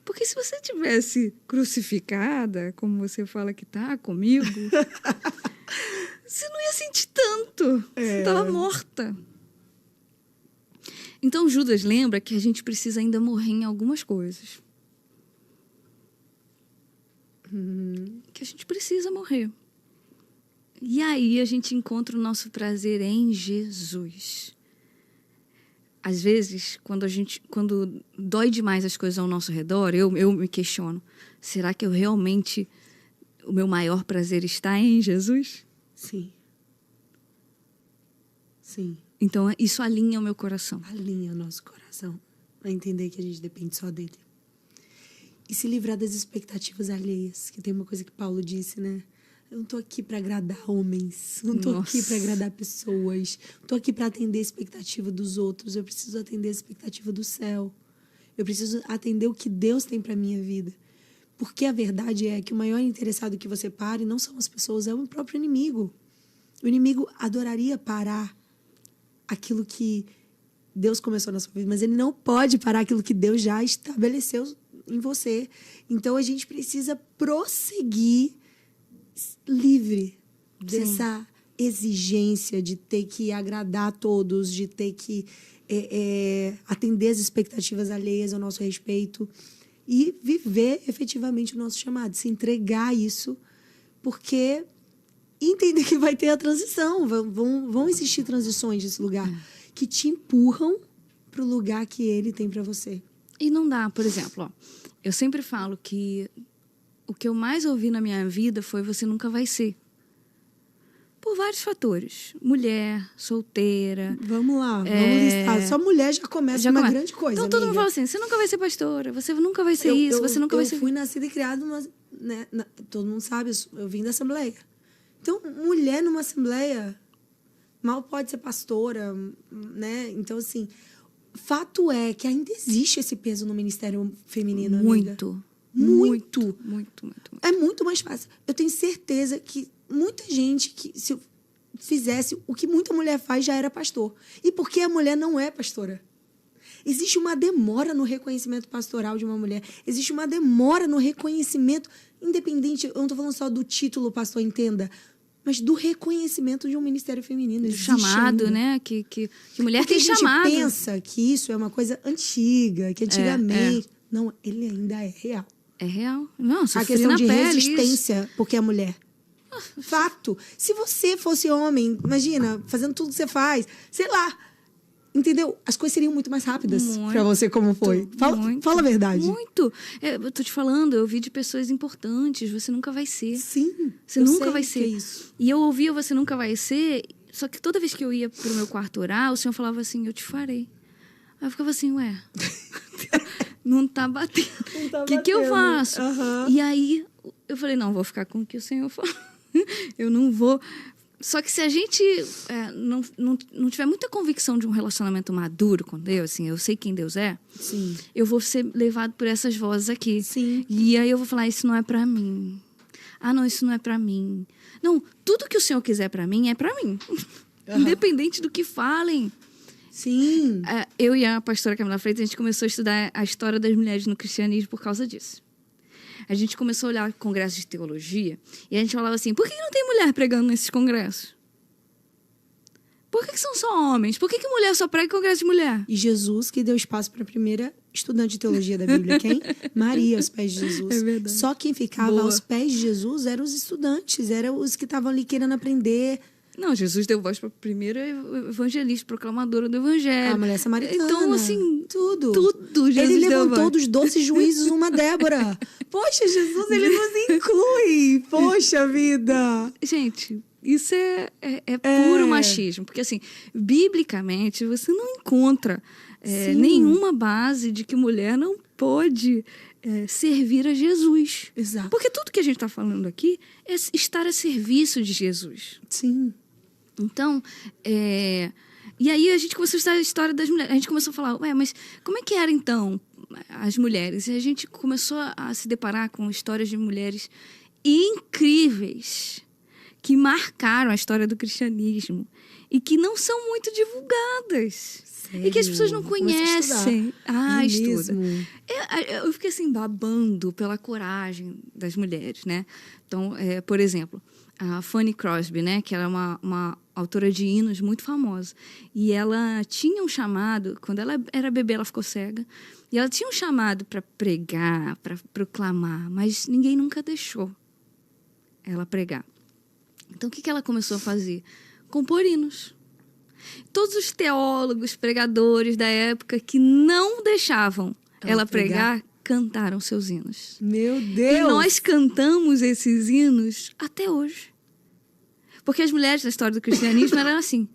Porque se você tivesse crucificada, como você fala que tá comigo, você não ia sentir tanto. Você estava morta. Então Judas lembra que a gente precisa ainda morrer em algumas coisas. Que a gente precisa morrer. E aí a gente encontra o nosso prazer em Jesus. Às vezes, quando dói demais as coisas ao nosso redor, eu me questiono, será que o meu maior prazer está em Jesus? Sim. Sim. Então, isso alinha o meu coração. Alinha o nosso coração a entender que a gente depende só dele. E se livrar das expectativas alheias, que tem uma coisa que Paulo disse, né? Eu não tô aqui para agradar homens, não tô aqui para agradar pessoas, tô aqui para atender a expectativa dos outros, eu preciso atender a expectativa do céu. Eu preciso atender o que Deus tem para minha vida. Porque a verdade é que o maior interessado que você pare não são as pessoas, é o próprio inimigo. O inimigo adoraria parar aquilo que Deus começou na sua vida, mas ele não pode parar aquilo que Deus já estabeleceu em você. Então, a gente precisa prosseguir livre dessa exigência de ter que agradar a todos, de ter que atender as expectativas alheias ao nosso respeito e viver efetivamente o nosso chamado, se entregar a isso, porque entender que vai ter a transição, vão existir transições desse lugar que te empurram para o lugar que ele tem para você. E não dá, por exemplo, ó, eu sempre falo que o que eu mais ouvi na minha vida foi você nunca vai ser. Por vários fatores. Mulher, solteira. Vamos lá, vamos listar. Só mulher já começa uma grande coisa, então, todo mundo amiga. fala assim, você nunca vai ser pastora, você nunca vai ser isso, você nunca vai ser... Eu fui nascida e criada, né, todo mundo sabe, eu vim da Assembleia. Então, mulher numa Assembleia mal pode ser pastora, né? Então, assim, fato é que ainda existe esse peso no ministério feminino, amiga. Muito. É muito mais fácil. Eu tenho certeza que muita gente que, se fizesse o que muita mulher faz, já era pastor. E por que a mulher não é pastora? Existe uma demora no reconhecimento pastoral de uma mulher. Existe uma demora no reconhecimento, independente, eu não estou falando só do título pastor, entenda, mas do reconhecimento de um ministério feminino. Do chamado, ainda. Né? Que mulher porque tem chamado. A gente pensa que isso é uma coisa antiga, que antigamente... Não, ele ainda é real. É real. Não, a questão de resistência, porque é mulher. Fato. Se você fosse homem, imagina, fazendo tudo que você faz, sei lá, entendeu? As coisas seriam muito mais rápidas pra você, como foi. Fala a verdade. Muito. Eu tô te falando, eu ouvi de pessoas importantes, você nunca vai ser. Sim. Você nunca vai ser. Isso. E eu ouvia você nunca vai ser, só que toda vez que eu ia pro meu quarto orar, o Senhor falava assim, eu te farei. Aí eu ficava assim, ué, não tá batendo. O que eu faço? Uhum. E aí eu falei, não, vou ficar com o que o Senhor falou. Eu não vou... Só que se a gente não tiver muita convicção de um relacionamento maduro com Deus, assim, eu sei quem Deus é, sim, eu vou ser levado por essas vozes aqui. Sim. E aí eu vou falar, isso não é pra mim. Ah, não, isso não é pra mim. Não, tudo que o Senhor quiser pra mim é pra mim. Uhum. Independente do que falem. Sim. Eu e a pastora Camila Freitas, a gente começou a estudar a história das mulheres no cristianismo por causa disso. A gente começou a olhar congressos de teologia e a gente falava assim, por que não tem mulher pregando nesses congressos? Por que são só homens? Por que mulher só prega em congresso de mulher? E Jesus que deu espaço para a primeira estudante de teologia da Bíblia, quem? Maria, aos pés de Jesus. É verdade. Só quem ficava aos pés de Jesus eram os estudantes, eram os que estavam ali querendo aprender. Não, Jesus deu voz para a primeira evangelista, proclamadora do evangelho. A mulher samaritana. Então, assim, tudo. Jesus ele levantou dos 12 juízes uma Débora. Poxa, Jesus, ele nos inclui. Poxa vida. Gente, isso é puro machismo. Porque, assim, biblicamente, você não encontra nenhuma base de que mulher não pode servir a Jesus. Exato. Porque tudo que a gente está falando aqui é estar a serviço de Jesus. Sim. Então, e aí a gente começou a estudar a história das mulheres. A gente começou a falar, mas como é que era então as mulheres? E a gente começou a se deparar com histórias de mulheres incríveis que marcaram a história do cristianismo e que não são muito divulgadas. Sério? E que as pessoas não conhecem. Estuda. Eu fiquei assim, babando pela coragem das mulheres, né? Então, por exemplo, a Fanny Crosby, né? Que era uma autora de hinos muito famosa. E ela tinha um chamado, quando ela era bebê, ela ficou cega. E ela tinha um chamado para pregar, para proclamar, mas ninguém nunca deixou ela pregar. Então, o que ela começou a fazer? Compor hinos. Todos os teólogos, pregadores da época que não deixavam ela pregar, cantaram seus hinos. Meu Deus! E nós cantamos esses hinos até hoje. Porque as mulheres da história do cristianismo eram assim.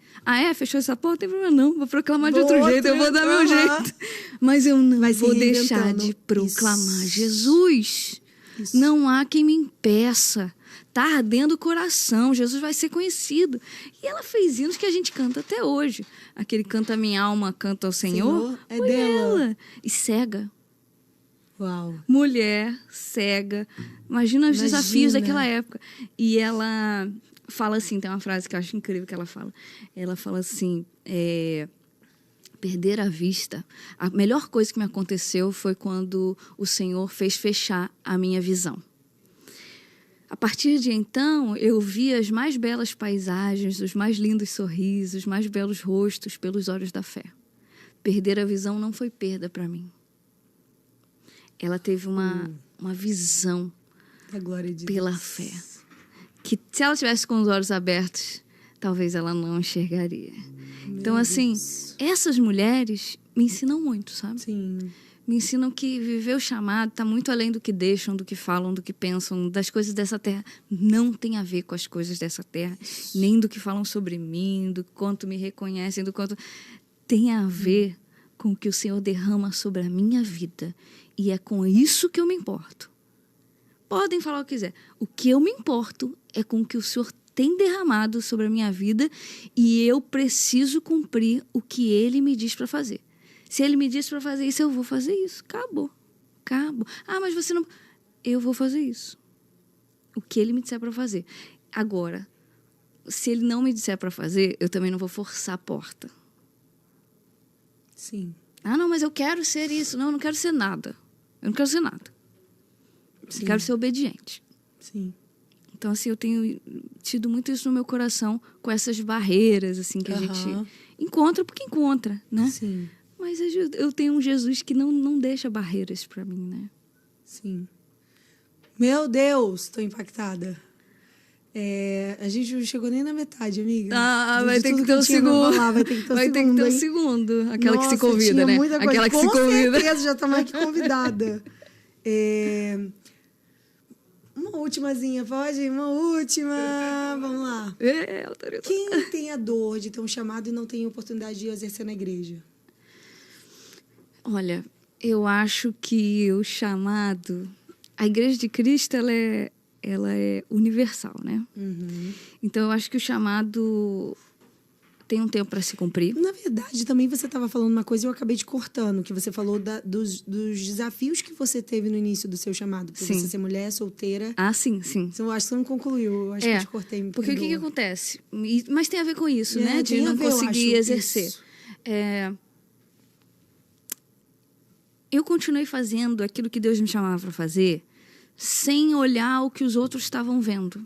Fechou essa porta? Não tem problema não. Vou proclamar de outro jeito, eu vou dar meu jeito. Mas eu não vou deixar de proclamar Jesus. Isso. Não há quem me impeça. Está ardendo o coração, Jesus vai ser conhecido. E ela fez hinos que a gente canta até hoje. Aquele Canta Minha Alma, Canta ao Senhor. É dela. E cega. Uau. Mulher, cega. Imagina os desafios daquela época. E ela fala assim, tem uma frase que eu acho incrível que ela fala. Ela fala assim, perder a vista. A melhor coisa que me aconteceu foi quando o Senhor fez fechar a minha visão. A partir de então, eu vi as mais belas paisagens, os mais lindos sorrisos, os mais belos rostos pelos olhos da fé. Perder a visão não foi perda para mim. Ela teve uma visão da glória de pela Deus. fé. Que se ela tivesse com os olhos abertos, talvez ela não enxergaria. Então, assim, essas mulheres me ensinam muito, sabe? Sim. Me ensinam que viver o chamado está muito além do que deixam, do que falam, do que pensam, das coisas dessa terra. Não tem a ver com as coisas dessa terra, nem do que falam sobre mim, do quanto me reconhecem, do quanto... Tem a ver com o que o Senhor derrama sobre a minha vida. E é com isso que eu me importo. Podem falar o que quiser. O que eu me importo é com o que o Senhor tem derramado sobre a minha vida e eu preciso cumprir o que Ele me diz para fazer. Se Ele me diz para fazer isso, eu vou fazer isso. Acabou. Acabou. Ah, mas você não... Eu vou fazer isso. O que Ele me disser para fazer. Agora, se Ele não me disser para fazer, eu também não vou forçar a porta. Sim. Ah, não, mas eu quero ser isso. Não, eu não quero ser nada. Eu não quero ser nada. Sim. Eu quero ser obediente. Sim. Então, assim, eu tenho tido muito isso no meu coração, com essas barreiras, assim, que a gente encontra porque encontra, né? Sim. Mas eu tenho um Jesus que não deixa barreiras para mim, né? Sim. Meu Deus, estou impactada. A gente não chegou nem na metade, amiga. Vai ter que ter um segundo. Vai ter que ter um segundo. Vai ter que ter um hein? segundo. Aquela Nossa, que se convida, tinha né? Muita coisa. Aquela que Com se convida. certeza, já estamos aqui convidada. Uma ultimazinha, pode? Uma última. Vamos lá. Autoridade. Quem tem a dor de ter um chamado e não tem oportunidade de exercer na igreja? Olha, eu acho que o chamado... A Igreja de Cristo, ela é universal, né? Uhum. Então, eu acho que o chamado tem um tempo para se cumprir. Na verdade, também você estava falando uma coisa e eu acabei te cortando, que você falou dos desafios que você teve no início do seu chamado. Por Sim. você ser mulher, solteira. Ah, sim, sim. Eu acho que você não concluiu. Eu acho que eu te cortei. Me porque o que perdoa. acontece? Mas tem a ver com isso, né? De tem a não ver, eu conseguir acho, exercer. isso. Eu continuei fazendo aquilo que Deus me chamava para fazer sem olhar o que os outros estavam vendo.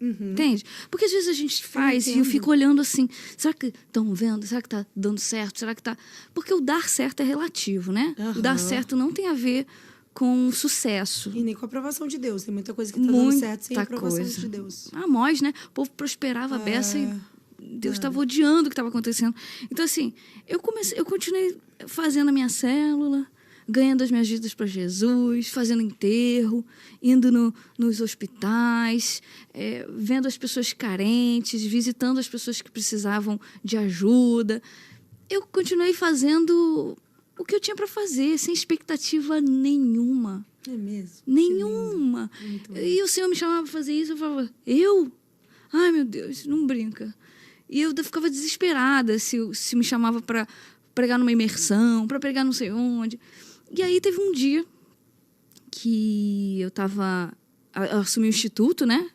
Uhum. Entende? Porque às vezes a gente faz e eu fico olhando assim, será que estão vendo? Será que está dando certo? Será que está... Porque o dar certo é relativo, né? Uhum. O dar certo não tem a ver com sucesso. E nem com a aprovação de Deus. Tem muita coisa que está dando certo sem a aprovação de Deus. Amós, né? O povo prosperava a beça e Deus estava odiando o que estava acontecendo. Então, assim, eu continuei fazendo a minha célula, ganhando as minhas vidas para Jesus, fazendo enterro, indo nos hospitais, vendo as pessoas carentes, visitando as pessoas que precisavam de ajuda. Eu continuei fazendo o que eu tinha para fazer, sem expectativa nenhuma. É mesmo? Nenhuma. E o Senhor me chamava para fazer isso, eu falava, eu? Ai, meu Deus, não brinca. E eu ficava desesperada se me chamava para pregar numa imersão, para pregar não sei onde. E aí teve um dia que eu assumi o instituto, né?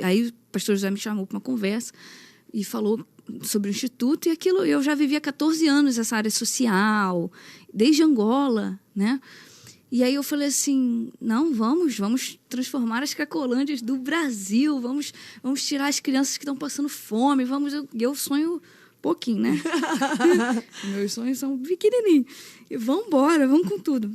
Aí o pastor José me chamou para uma conversa e falou sobre o instituto, e aquilo eu já vivia 14 anos essa área social, desde Angola, né? E aí eu falei assim, não, vamos transformar as Cracolândias do Brasil, vamos tirar as crianças que estão passando fome, eu sonho pouquinho, né? Meus sonhos são pequenininhos. E vamos embora, vamos com tudo.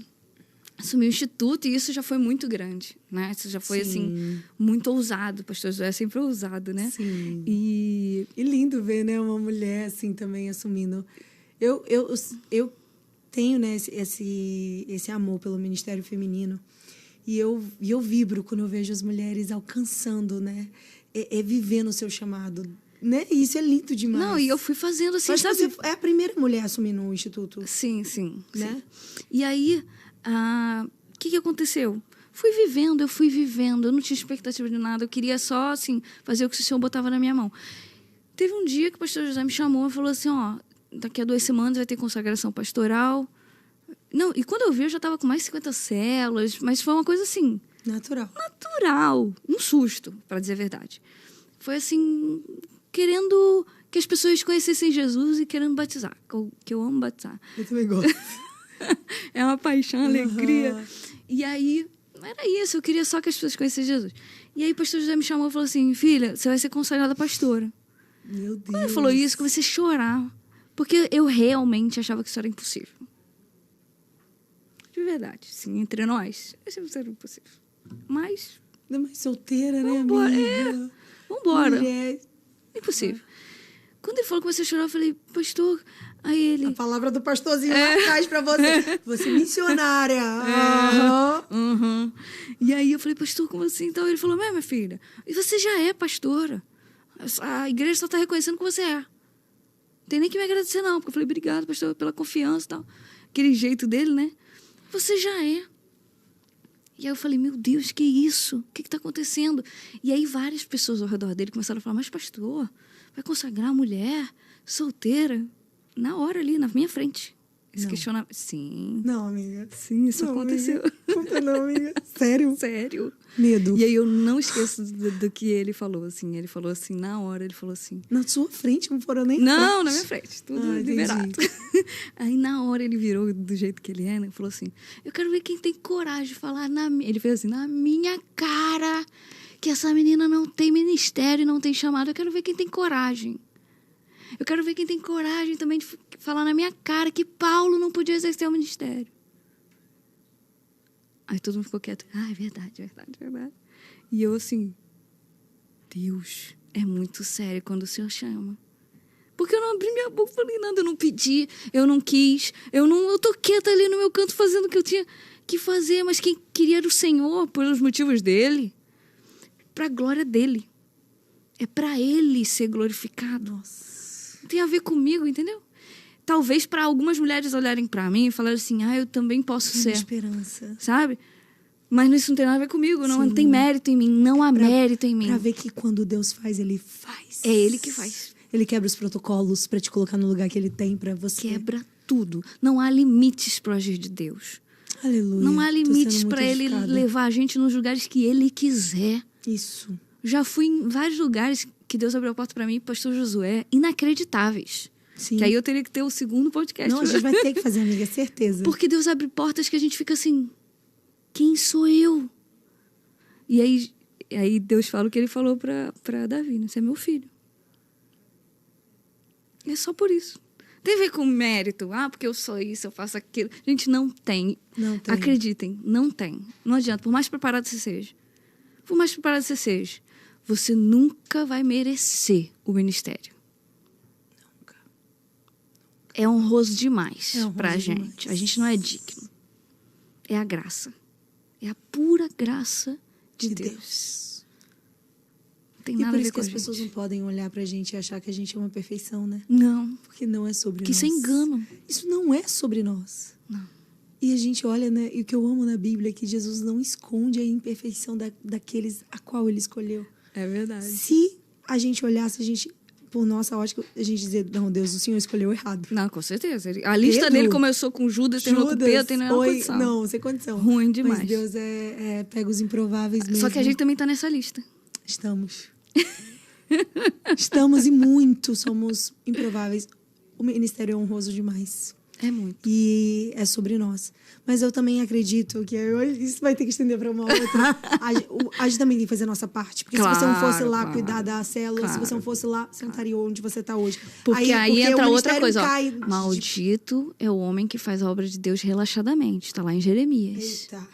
Assumi o instituto e isso já foi muito grande, né? Isso já foi, assim, muito ousado. O pastor Joé é sempre ousado, né? Sim. E lindo ver, né? Uma mulher, assim, também assumindo. Eu tenho, né, esse amor pelo ministério feminino. E eu vibro quando eu vejo as mulheres alcançando, né? Vivendo o seu chamado. Né? E isso é lindo demais. Não, e eu fui fazendo assim, acho sabe? que você é a primeira mulher a assumir no instituto. Sim. Né? Sim. E aí, o que aconteceu? Eu fui vivendo, eu não tinha expectativa de nada, eu queria só, assim, fazer o que o Senhor botava na minha mão. Teve um dia que o pastor José me chamou e falou assim, daqui a 2 semanas vai ter consagração pastoral. Não, e quando eu vi, eu já estava com mais 50 células, mas foi uma coisa assim... Natural. Um susto, para dizer a verdade. Foi assim, querendo que as pessoas conhecessem Jesus e querendo batizar, que eu amo batizar. Eu também gosto. É uma paixão, alegria. E aí, era isso, eu queria só que as pessoas conhecessem Jesus. E aí o pastor José me chamou e falou assim, filha, você vai ser consagrada pastora. Meu Deus. Quando ele falou isso, eu comecei a chorar. Porque eu realmente achava que isso era impossível. De verdade, sim, entre nós, eu achava que isso era impossível. Mas... Ainda mais solteira, né, Vambora, amiga? Vambora. Mulher. Impossível. Quando ele falou que comecei a chorar, eu falei, pastor... Aí ele... A palavra do pastorzinho lá atrás pra você. Você é missionária. Aham. Uhum. E aí eu falei, pastor, como assim? Então ele falou, minha filha, e você já é pastora. A igreja só está reconhecendo que você é. Não tem nem que me agradecer, não. Porque eu falei, obrigado, pastor, pela confiança e tal. Aquele jeito dele, né? Você já é. E aí eu falei, meu Deus, que isso? O que está acontecendo? E aí várias pessoas ao redor dele começaram a falar, mas pastor, vai consagrar a mulher solteira? Na hora ali, na minha frente. Esse questionamento. Sim. Não, amiga. Sim, isso aconteceu. Amiga. Conta não, amiga. Sério? Sério. Medo. E aí eu não esqueço do que ele falou, assim. Ele falou assim, na hora, ele falou assim... Na sua frente, não foram nem Não, na minha frente. Tudo entendi. liberado. Aí na hora ele virou do jeito que ele é, né? Falou assim, eu quero ver quem tem coragem de falar na minha... Ele fez assim, na minha cara, que essa menina não tem ministério, não tem chamado. Eu quero ver quem tem coragem. Eu quero ver quem tem coragem também de falar na minha cara que Paulo não podia exercer o ministério. Aí todo mundo ficou quieto. Ah, é verdade, verdade, verdade. E eu assim, Deus, é muito sério quando o Senhor chama. Porque eu não abri minha boca, falei nada, eu não pedi, eu não quis, eu tô quieta ali no meu canto fazendo o que eu tinha que fazer, mas quem queria era o Senhor, pelos motivos dele, para a glória dele. É para ele ser glorificado. Nossa. Não tem a ver comigo, entendeu? Talvez para algumas mulheres olharem para mim e falarem assim, eu também posso ser. Esperança. Sabe? Mas isso não tem nada a ver comigo, não tem mérito em mim, não há mérito em mim. Pra ver que quando Deus faz, ele faz. É ele que faz. Ele quebra os protocolos pra te colocar no lugar que ele tem pra você. Quebra tudo. Não há limites pro agir de Deus. Aleluia. Não há limites para para ele levar a gente nos lugares que ele quiser. Isso. Já fui em vários lugares que Deus abriu a porta para mim, pastor Josué, inacreditáveis. Sim. Que aí eu teria que ter o segundo podcast. Não, a gente vai ter que fazer, amiga, certeza. Porque Deus abre portas que a gente fica assim, quem sou eu? E aí Deus fala o que ele falou para Davi, né? Você é meu filho. É só por isso. Tem a ver com mérito. Porque eu sou isso, eu faço aquilo. Gente, não tem. Não tem. Acreditem, não tem. Não adianta, por mais preparado você seja. Por mais preparado você seja, você nunca vai merecer o ministério. Nunca. É honroso demais pra demais. gente. A gente não é digno. É a graça. É a pura graça de Deus. Não tem E nada por a ver isso que com a as pessoas não gente. podem olhar pra gente e achar que a gente é uma perfeição, né? Não, Porque não é sobre que nós. isso é engano. Isso não é sobre nós. Não. E a gente olha, né? E o que eu amo na Bíblia é que Jesus não esconde a imperfeição daqueles a qual ele escolheu. É verdade. Se a gente olhasse, por nossa ótica, a gente dizer, não, Deus, o Senhor escolheu errado. Não, com certeza. A lista Pedro, dele começou com Judas, terminou com Pedro, tem nenhuma condição. Não, sem condição. Ruim demais. Mas Deus pega os improváveis mesmo. Só que a gente também tá nessa lista. Estamos. Estamos e muito somos improváveis. O ministério é honroso demais. É muito. E é sobre nós. Mas eu também acredito que isso vai ter que estender para uma outra. A gente também tem que fazer a nossa parte. Porque Claro, se você não fosse lá claro. cuidar da célula, se você não fosse lá, você não estaria onde você está hoje. Porque aí entra o outra coisa, ministério ó. Maldito é o homem que faz a obra de Deus relaxadamente. Está lá em Jeremias. Eita.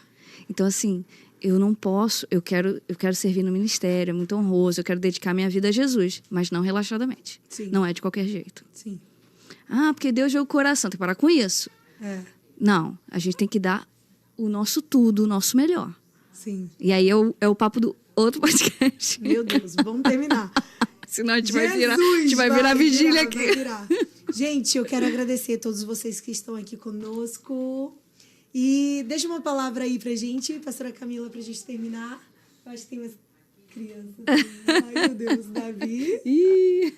Então, assim, eu não posso, eu quero servir no ministério, é muito honroso, eu quero dedicar minha vida a Jesus, mas não relaxadamente. Sim. Não é de qualquer jeito. Sim. Porque Deus vê o coração, tem que parar com isso. Não, a gente tem que dar o nosso tudo, o nosso melhor. Sim. E aí é o papo do outro podcast. Meu Deus, vamos terminar. Senão a gente vai virar vigília aqui. Vai virar. Gente, eu quero agradecer a todos vocês que estão aqui conosco. E deixa uma palavra aí pra gente, pastora Camila, pra gente terminar. Eu acho que tem umas crianças. Ai, meu Deus, Davi.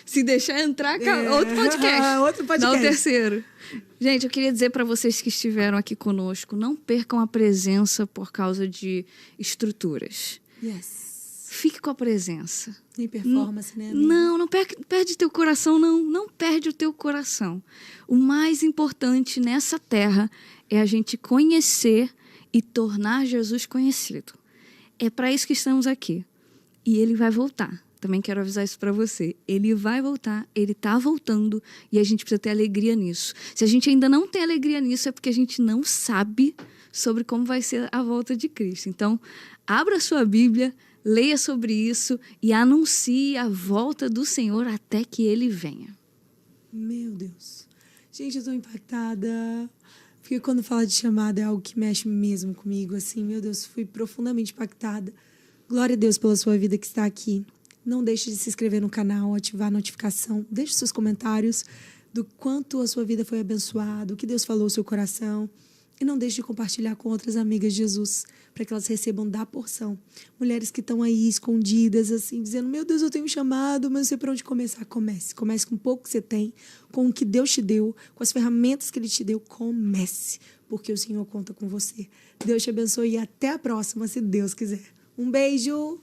Se deixar entrar, outro podcast. Outro podcast. Dá o terceiro. Gente, eu queria dizer para vocês que estiveram aqui conosco, não percam a presença por causa de estruturas. Yes. Fique com a presença. Nem performance, né, amiga? Não perde teu coração, não. Não perde o teu coração. O mais importante nessa terra é a gente conhecer e tornar Jesus conhecido. É para isso que estamos aqui. E ele vai voltar. Também quero avisar isso para você. Ele vai voltar, ele está voltando e a gente precisa ter alegria nisso. Se a gente ainda não tem alegria nisso, é porque a gente não sabe sobre como vai ser a volta de Cristo. Então, abra sua Bíblia, leia sobre isso e anuncie a volta do Senhor até que ele venha. Meu Deus. Gente, eu tô impactada. Porque quando fala de chamada é algo que mexe mesmo comigo. Assim, meu Deus, fui profundamente impactada. Glória a Deus pela sua vida que está aqui. Não deixe de se inscrever no canal, ativar a notificação. Deixe seus comentários do quanto a sua vida foi abençoada, o que Deus falou ao seu coração. E não deixe de compartilhar com outras amigas de Jesus, para que elas recebam da porção. Mulheres que estão aí escondidas, assim, dizendo, meu Deus, eu tenho um chamado, mas não sei por onde começar. Comece. Comece com o pouco que você tem, com o que Deus te deu, com as ferramentas que Ele te deu. Comece, porque o Senhor conta com você. Deus te abençoe e até a próxima, se Deus quiser. Um beijo!